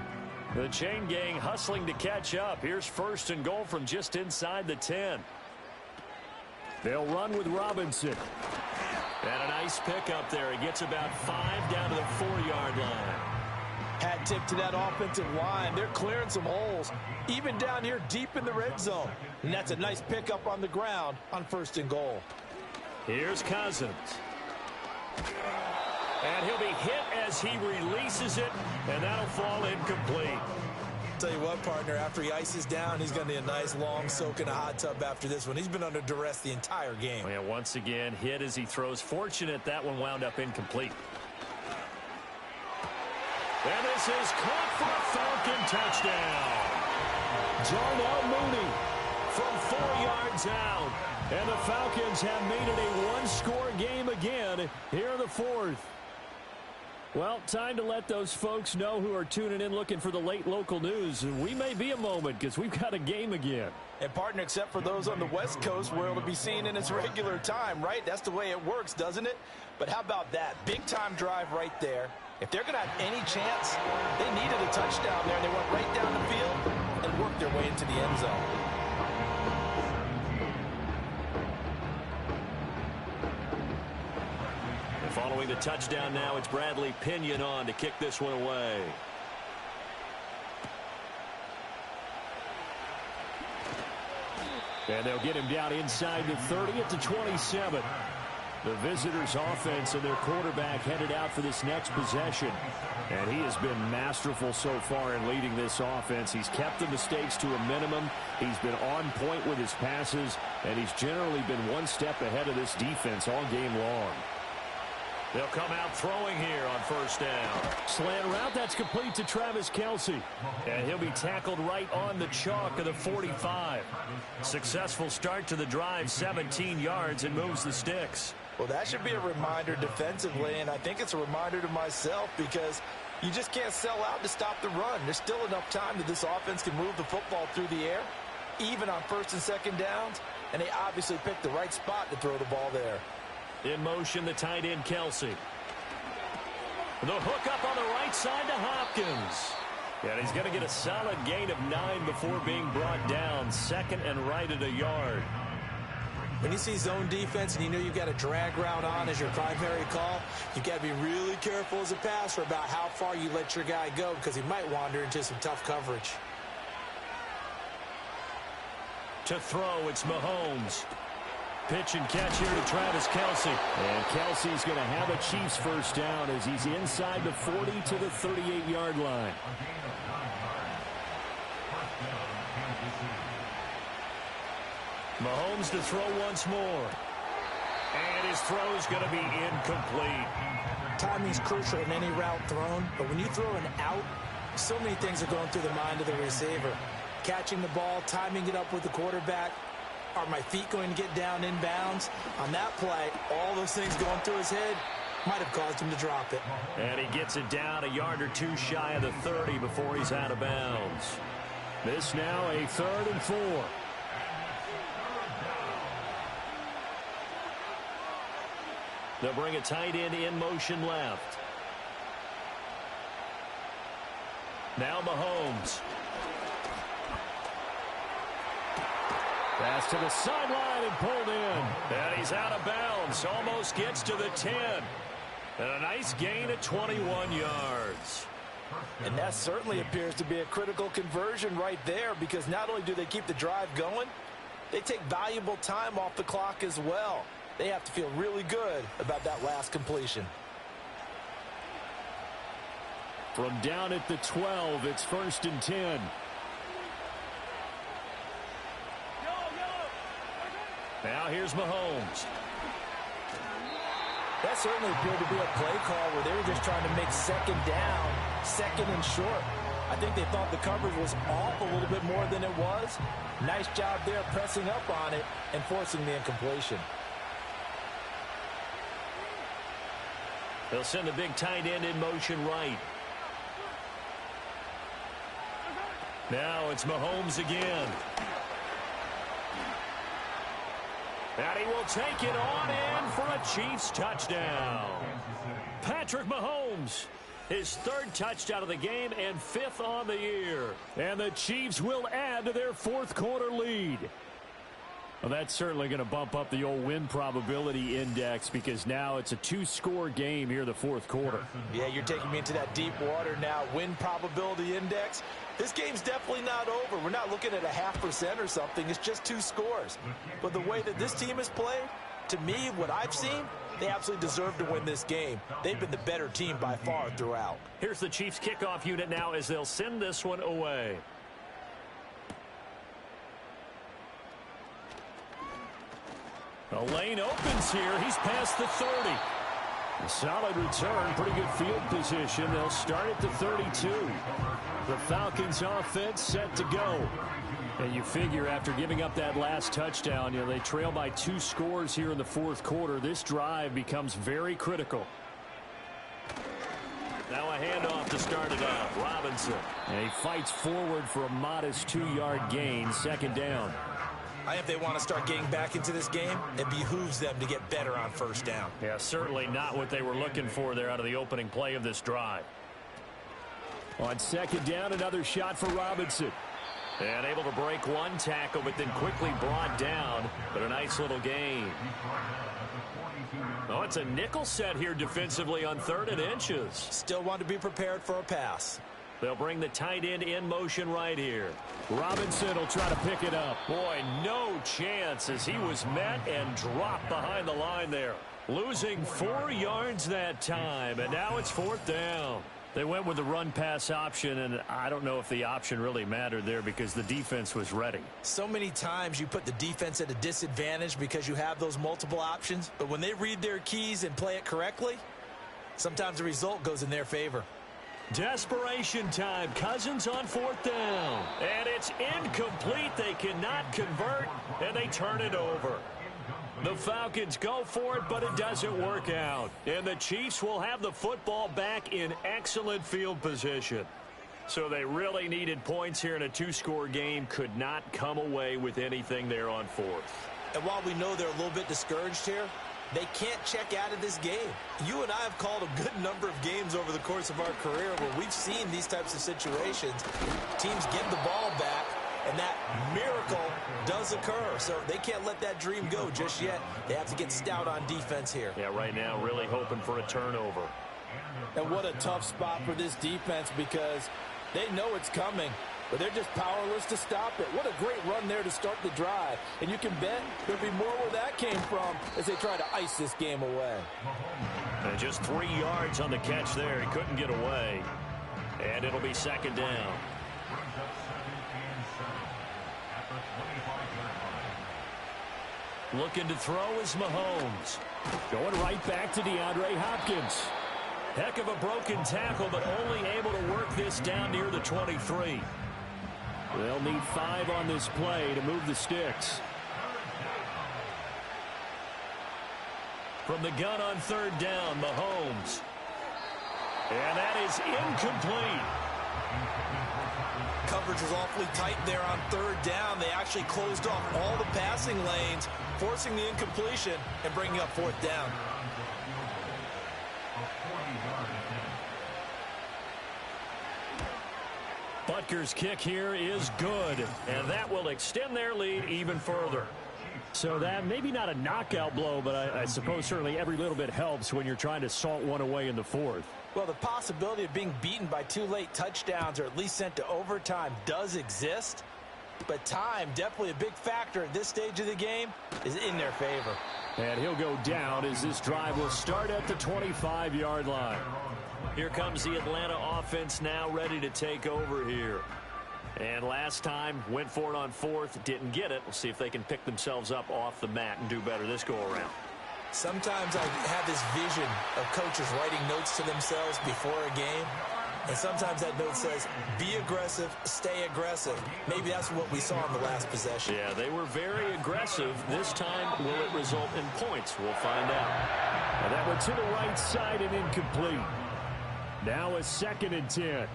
The chain gang hustling to catch up. Here's 1st and goal from just inside the 10. They'll run with Robinson. And a nice pickup there. He gets about 5 down to the 4-yard line. Hat tip to that offensive line. They're clearing some holes, even down here deep in the red zone. And that's a nice pickup on the ground on 1st and goal. Here's Cousins. And he'll be hit as he releases it, and that'll fall incomplete. Tell you what, partner, after he ices down, he's going to need a nice long soak in a hot tub after this one. He's been under duress the entire game. Yeah, once again, hit as he throws. Fortunate that one wound up incomplete. And this is caught for a Falcon touchdown. Darnell Mooney from 4 yards out. And the Falcons have made it a one-score game again here in the 4th. Well, time to let those folks know who are tuning in looking for the late local news. We may be a moment because we've got a game again. And, partner, except for those on the West Coast where it'll be seen in its regular time, right? That's the way it works, doesn't it? But how about that? Big-time drive right there. If they're going to have any chance, they needed a touchdown there, and they went right down the field and worked their way into the end zone. Following the touchdown now, it's Bradley Pinion on to kick this one away. And they'll get him down inside the 30 at the 27. The visitors' offense and their quarterback headed out for this next possession. And he has been masterful so far in leading this offense. He's kept the mistakes to a minimum. He's been on point with his passes. And he's generally been one step ahead of this defense all game long. They'll come out throwing here on first down. Slant route, that's complete to Travis Kelce. And he'll be tackled right on the chalk of the 45. Successful start to the drive, 17 yards, and moves the sticks. Well, that should be a reminder defensively, and I think it's a reminder to myself because you just can't sell out to stop the run. There's still enough time that this offense can move the football through the air, even on first and second downs, and they obviously picked the right spot to throw the ball there. In motion, the tight end, Kelce. The hook up on the right side to Hopkins. And he's going to get a solid gain of 9 before being brought down. Second and right at a yard. When you see zone defense and you know you've got a drag route on as your primary call, you've got to be really careful as a passer about how far you let your guy go because he might wander into some tough coverage. To throw, it's Mahomes. Pitch and catch here to Travis Kelce. And Kelce's going to have a Chiefs first down as he's inside the 40 to the 38-yard line. Mahomes to throw once more. And his throw's going to be incomplete. Timing's crucial in any route thrown, but when you throw an out, so many things are going through the mind of the receiver. Catching the ball, timing it up with the quarterback. Are my feet going to get down inbounds? On that play, all those things going through his head might have caused him to drop it. And he gets it down a yard or two shy of the 30 before he's out of bounds. This now a 3rd and 4. They'll bring a tight end in motion left. Now Mahomes. Pass to the sideline and pulled in. And he's out of bounds. Almost gets to the 10. And a nice gain of 21 yards. And that certainly appears to be a critical conversion right there because not only do they keep the drive going, they take valuable time off the clock as well. They have to feel really good about that last completion. From down at the 12, it's 1st and 10. Now here's Mahomes. That certainly appeared to be a play call where they were just trying to make second down, second and short. I think they thought the coverage was off a little bit more than it was. Nice job there pressing up on it and forcing the incompletion. They'll send the big tight end in motion right. Now it's Mahomes again. And he will take it on in for a Chiefs touchdown. Patrick Mahomes, his 3rd touchdown of the game and 5th on the year. And the Chiefs will add to their 4th quarter lead. Well, that's certainly going to bump up the old win probability index because now it's a 2-score game here in the 4th quarter. Yeah, you're taking me into that deep water now. Win probability index. This game's definitely not over. We're not looking at a 0.5% or something. It's just 2 scores. But the way that this team has played, to me, what I've seen, they absolutely deserve to win this game. They've been the better team by far throughout. Here's the Chiefs kickoff unit now as they'll send this one away. A lane opens here. He's past the 30. A solid return. Pretty good field position. They'll start at the 32. The Falcons offense set to go. And you figure after giving up that last touchdown, they trail by 2 scores here in the 4th quarter. This drive becomes very critical. Now a handoff to start it out. Robinson. And he fights forward for a modest 2-yard gain. 2nd down. If they want to start getting back into this game, it behooves them to get better on first down. Yeah, certainly not what they were looking for there out of the opening play of this drive. On 2nd down, another shot for Robinson. And able to break one tackle, but then quickly brought down. But a nice little gain. Oh, it's a nickel set here defensively on 3rd and inches. Still want to be prepared for a pass. They'll bring the tight end in motion right here. Robinson will try to pick it up. Boy, no chance as he was met and dropped behind the line there. Losing 4 yards that time, and now it's 4th down. They went with the run-pass option, and I don't know if the option really mattered there because the defense was ready. So many times you put the defense at a disadvantage because you have those multiple options, but when they read their keys and play it correctly, sometimes the result goes in their favor. Desperation time. Cousins on 4th down. And it's incomplete. They cannot convert, and they turn it over. The Falcons go for it, but it doesn't work out. And the Chiefs will have the football back in excellent field position. So they really needed points here in a 2-score game. Could not come away with anything there on 4th. And while we know they're a little bit discouraged here, they can't check out of this game. You and I have called a good number of games over the course of our career where we've seen these types of situations. Teams get the ball back, and that miracle does occur. So they can't let that dream go just yet. They have to get stout on defense here. Yeah, right now really hoping for a turnover. And what a tough spot for this defense because they know it's coming, but they're just powerless to stop it. What a great run there to start the drive. And you can bet there'll be more where that came from as they try to ice this game away. And just 3 yards on the catch there. He couldn't get away. And it'll be 2nd down. Looking to throw is Mahomes. Going right back to DeAndre Hopkins. Heck of a broken tackle, but only able to work this down near the 23. They'll need 5 on this play to move the sticks. From the gun on 3rd down, Mahomes. And that is incomplete. Coverage was awfully tight there on 3rd down. They actually closed off all the passing lanes, forcing the incompletion and bringing up 4th down. Butker's kick here is good, and that will extend their lead even further. So that maybe not a knockout blow, but I suppose certainly every little bit helps when you're trying to salt one away in the 4th. Well, the possibility of being beaten by 2 late touchdowns or at least sent to overtime does exist, but time, definitely a big factor at this stage of the game, is in their favor. And he'll go down as this drive will start at the 25-yard line. Here comes the Atlanta offense now ready to take over here. And last time, went for it on 4th, didn't get it. We'll see if they can pick themselves up off the mat and do better this go-around. Sometimes I have this vision of coaches writing notes to themselves before a game, and sometimes that note says, be aggressive, stay aggressive. Maybe that's what we saw in the last possession. Yeah, they were very aggressive. This time, will it result in points? We'll find out. And that one to the right side and incomplete. Now a 2nd and 10.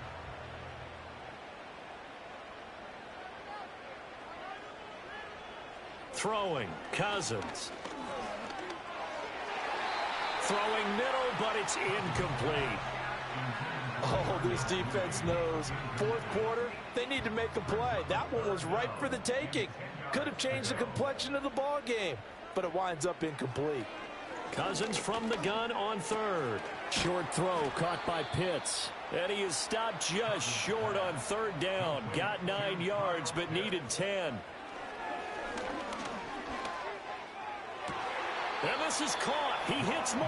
Throwing, Cousins. Throwing middle, but it's incomplete. Oh, this defense knows. 4th quarter, they need to make a play. That one was ripe for the taking. Could have changed the complexion of the ball game, but it winds up incomplete. Cousins from the gun on 3rd. Short throw caught by Pitts. And he is stopped just short on 3rd down. Got 9 yards, but needed 10. And this is caught. He hits more.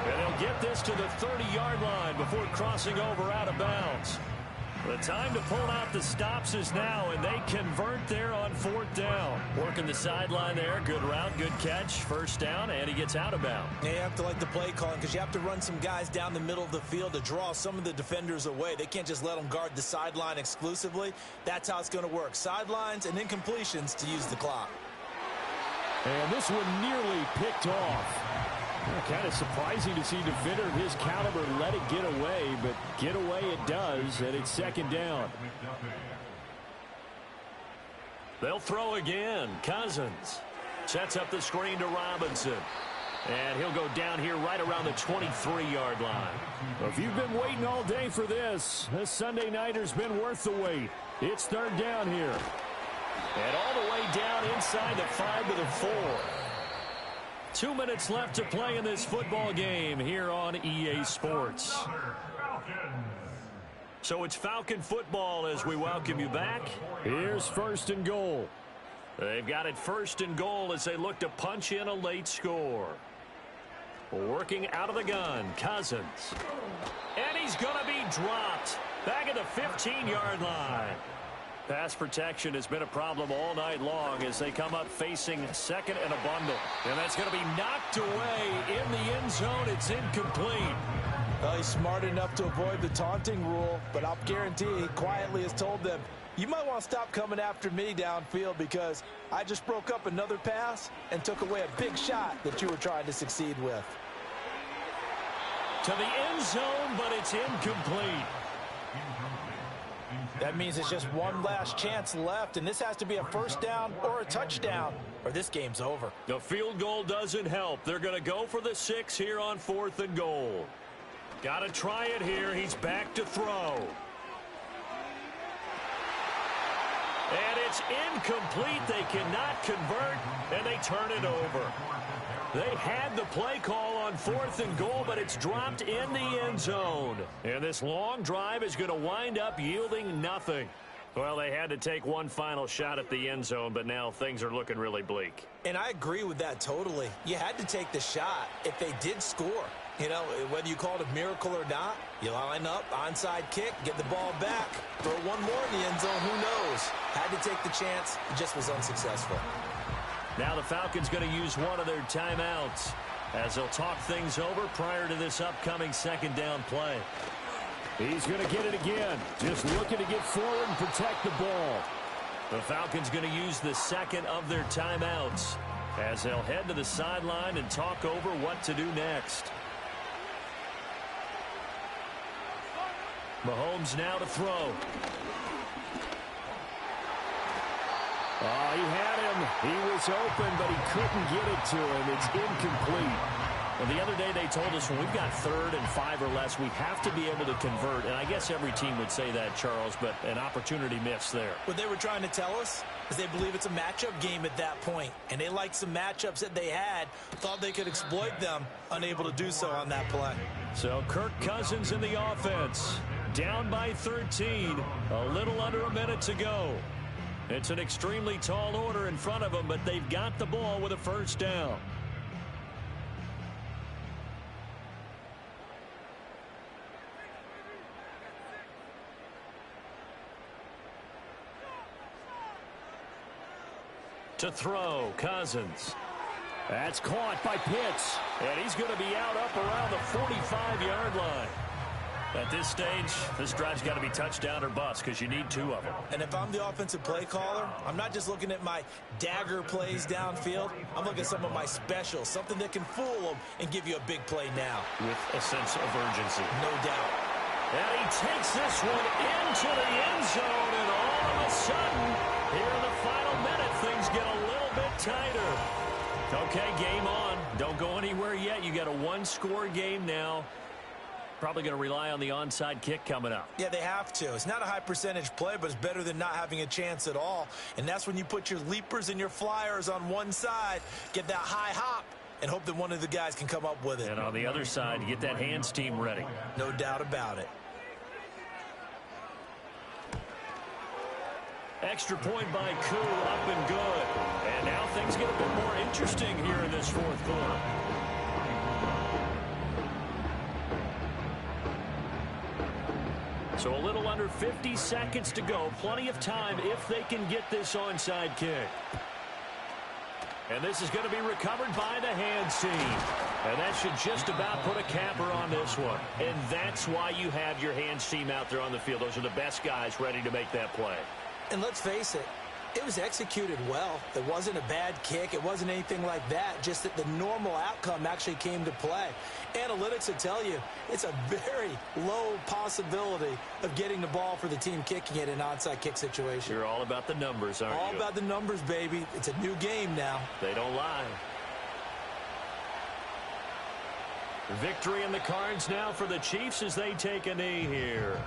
And he'll get this to the 30-yard line before crossing over out of bounds. The time to pull out the stops is now, and they convert there on 4th down. Working the sideline there. Good route, good catch. 1st down, and he gets out of bounds. Yeah, you have to like the play calling because you have to run some guys down the middle of the field to draw some of the defenders away. They can't just let them guard the sideline exclusively. That's how it's going to work. Sidelines and incompletions to use the clock. And this one nearly picked off. Kind of surprising to see a defender of his caliber let it get away, but get away it does, and it's 2nd down. They'll throw again. Cousins sets up the screen to Robinson. And he'll go down here right around the 23-yard line. Well, if you've been waiting all day for this Sunday nighter's been worth the wait. It's third down here. And all the way down inside the 5 to the 4. 2 minutes left to play in this football game here on EA Sports. So it's Falcon football as we welcome you back. Here's first and goal. They've got it first and goal as they look to punch in a late score. Working out of the gun, Cousins. And he's going to be dropped back at the 15-yard line. Pass protection has been a problem all night long as they come up facing second and a bundle. And that's going to be knocked away in the end zone. It's incomplete. Well, he's smart enough to avoid the taunting rule, but I'll guarantee he quietly has told them, you might want to stop coming after me downfield because I just broke up another pass and took away a big shot that you were trying to succeed with. To the end zone, but it's incomplete. That means it's just one last chance left, and this has to be a first down or a touchdown, or this game's over. The field goal doesn't help. They're going to go for the 6 here on 4th and goal. Got to try it here. He's back to throw. And it's incomplete. They cannot convert, and they turn it over. They had the play call on 4th and goal, but it's dropped in the end zone. And this long drive is going to wind up yielding nothing. Well, they had to take one final shot at the end zone, but now things are looking really bleak. And I agree with that totally. You had to take the shot if they did score. You know, whether you call it a miracle or not, you line up, onside kick, get the ball back, throw one more in the end zone, who knows? Had to take the chance, it just was unsuccessful. Now the Falcons going to use one of their timeouts as they'll talk things over prior to this upcoming second down play. He's going to get it again, just looking to get forward and protect the ball. The Falcons going to use the second of their timeouts as they'll head to the sideline and talk over what to do next. Mahomes now to throw. Oh, he had him. He was open, but he couldn't get it to him. It's incomplete. Well, the other day they told us when we've got 3rd and 5 or less, we have to be able to convert. And I guess every team would say that, Charles, but an opportunity missed there. What they were trying to tell us is they believe it's a matchup game at that point. And they liked some matchups that they had, thought they could exploit them, unable to do so on that play. So Kirk Cousins in the offense. Down by 13. A little under a minute to go. It's an extremely tall order in front of them, but they've got the ball with a first down. To throw, Cousins. That's caught by Pitts. And he's going to be out up around the 45-yard line. At this stage, this drive's got to be touchdown or bust because you need 2 of them. And if I'm the offensive play caller, I'm not just looking at my dagger plays downfield. I'm looking at some of my specials, something that can fool them and give you a big play now. With a sense of urgency. No doubt. And he takes this one into the end zone, and all of a sudden, here in the final minute, things get a little bit tighter. Okay, game on. Don't go anywhere yet. You got a 1-score game now. Probably going to rely on the onside kick coming up. Yeah, they have to. It's not a high percentage play, but it's better than not having a chance at all. And that's when you put your leapers and your flyers on one side, get that high hop, and hope that one of the guys can come up with it. And on the other side, get that hands team ready. No doubt about it. Extra point by Koo, up and good. And now things get a bit more interesting here in this 4th quarter. So a little under 50 seconds to go. Plenty of time if they can get this onside kick. And this is going to be recovered by the hands team. And that should just about put a capper on this one. And that's why you have your hands team out there on the field. Those are the best guys ready to make that play. And let's face it, it was executed well. It wasn't a bad kick. It wasn't anything like that. Just that the normal outcome actually came to play. Analytics will tell you it's a very low possibility of getting the ball for the team kicking it in an onside kick situation. You're all about the numbers, aren't you? All about the numbers, baby. It's a new game now. They don't lie. Victory in the cards now for the Chiefs as they take a knee here.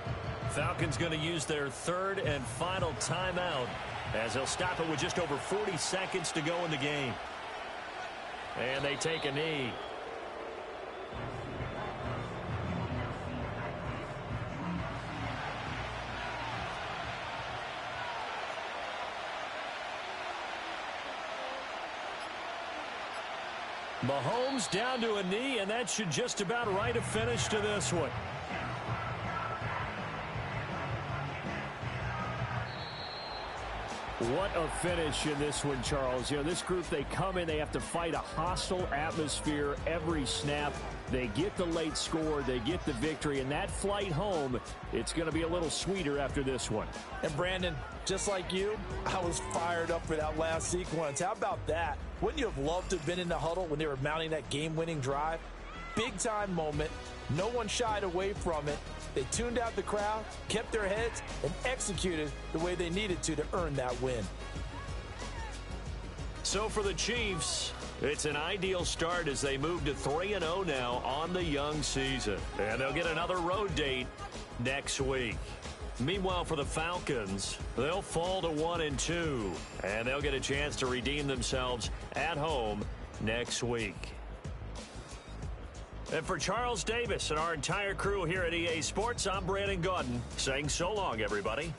Falcons going to use their third and final timeout as they'll stop it with just over 40 seconds to go in the game. And they take a knee. Mahomes down to a knee, and that should just about write a finish to this one. What a finish in this one, Charles. You know, this group, they come in, they have to fight a hostile atmosphere every snap. They get the late score, they get the victory, and that flight home, it's going to be a little sweeter after this one. And Brandon, just like you, I was fired up for that last sequence. How about that? Wouldn't you have loved to have been in the huddle when they were mounting that game-winning drive? Big-time moment. No one shied away from it. They tuned out the crowd, kept their heads, and executed the way they needed to earn that win. So for the Chiefs, it's an ideal start as they move to 3-0 now on the young season. And they'll get another road date next week. Meanwhile, for the Falcons, they'll fall to 1-2, and they'll get a chance to redeem themselves at home next week. And for Charles Davis and our entire crew here at EA Sports, I'm Brandon Gaudin saying so long, everybody.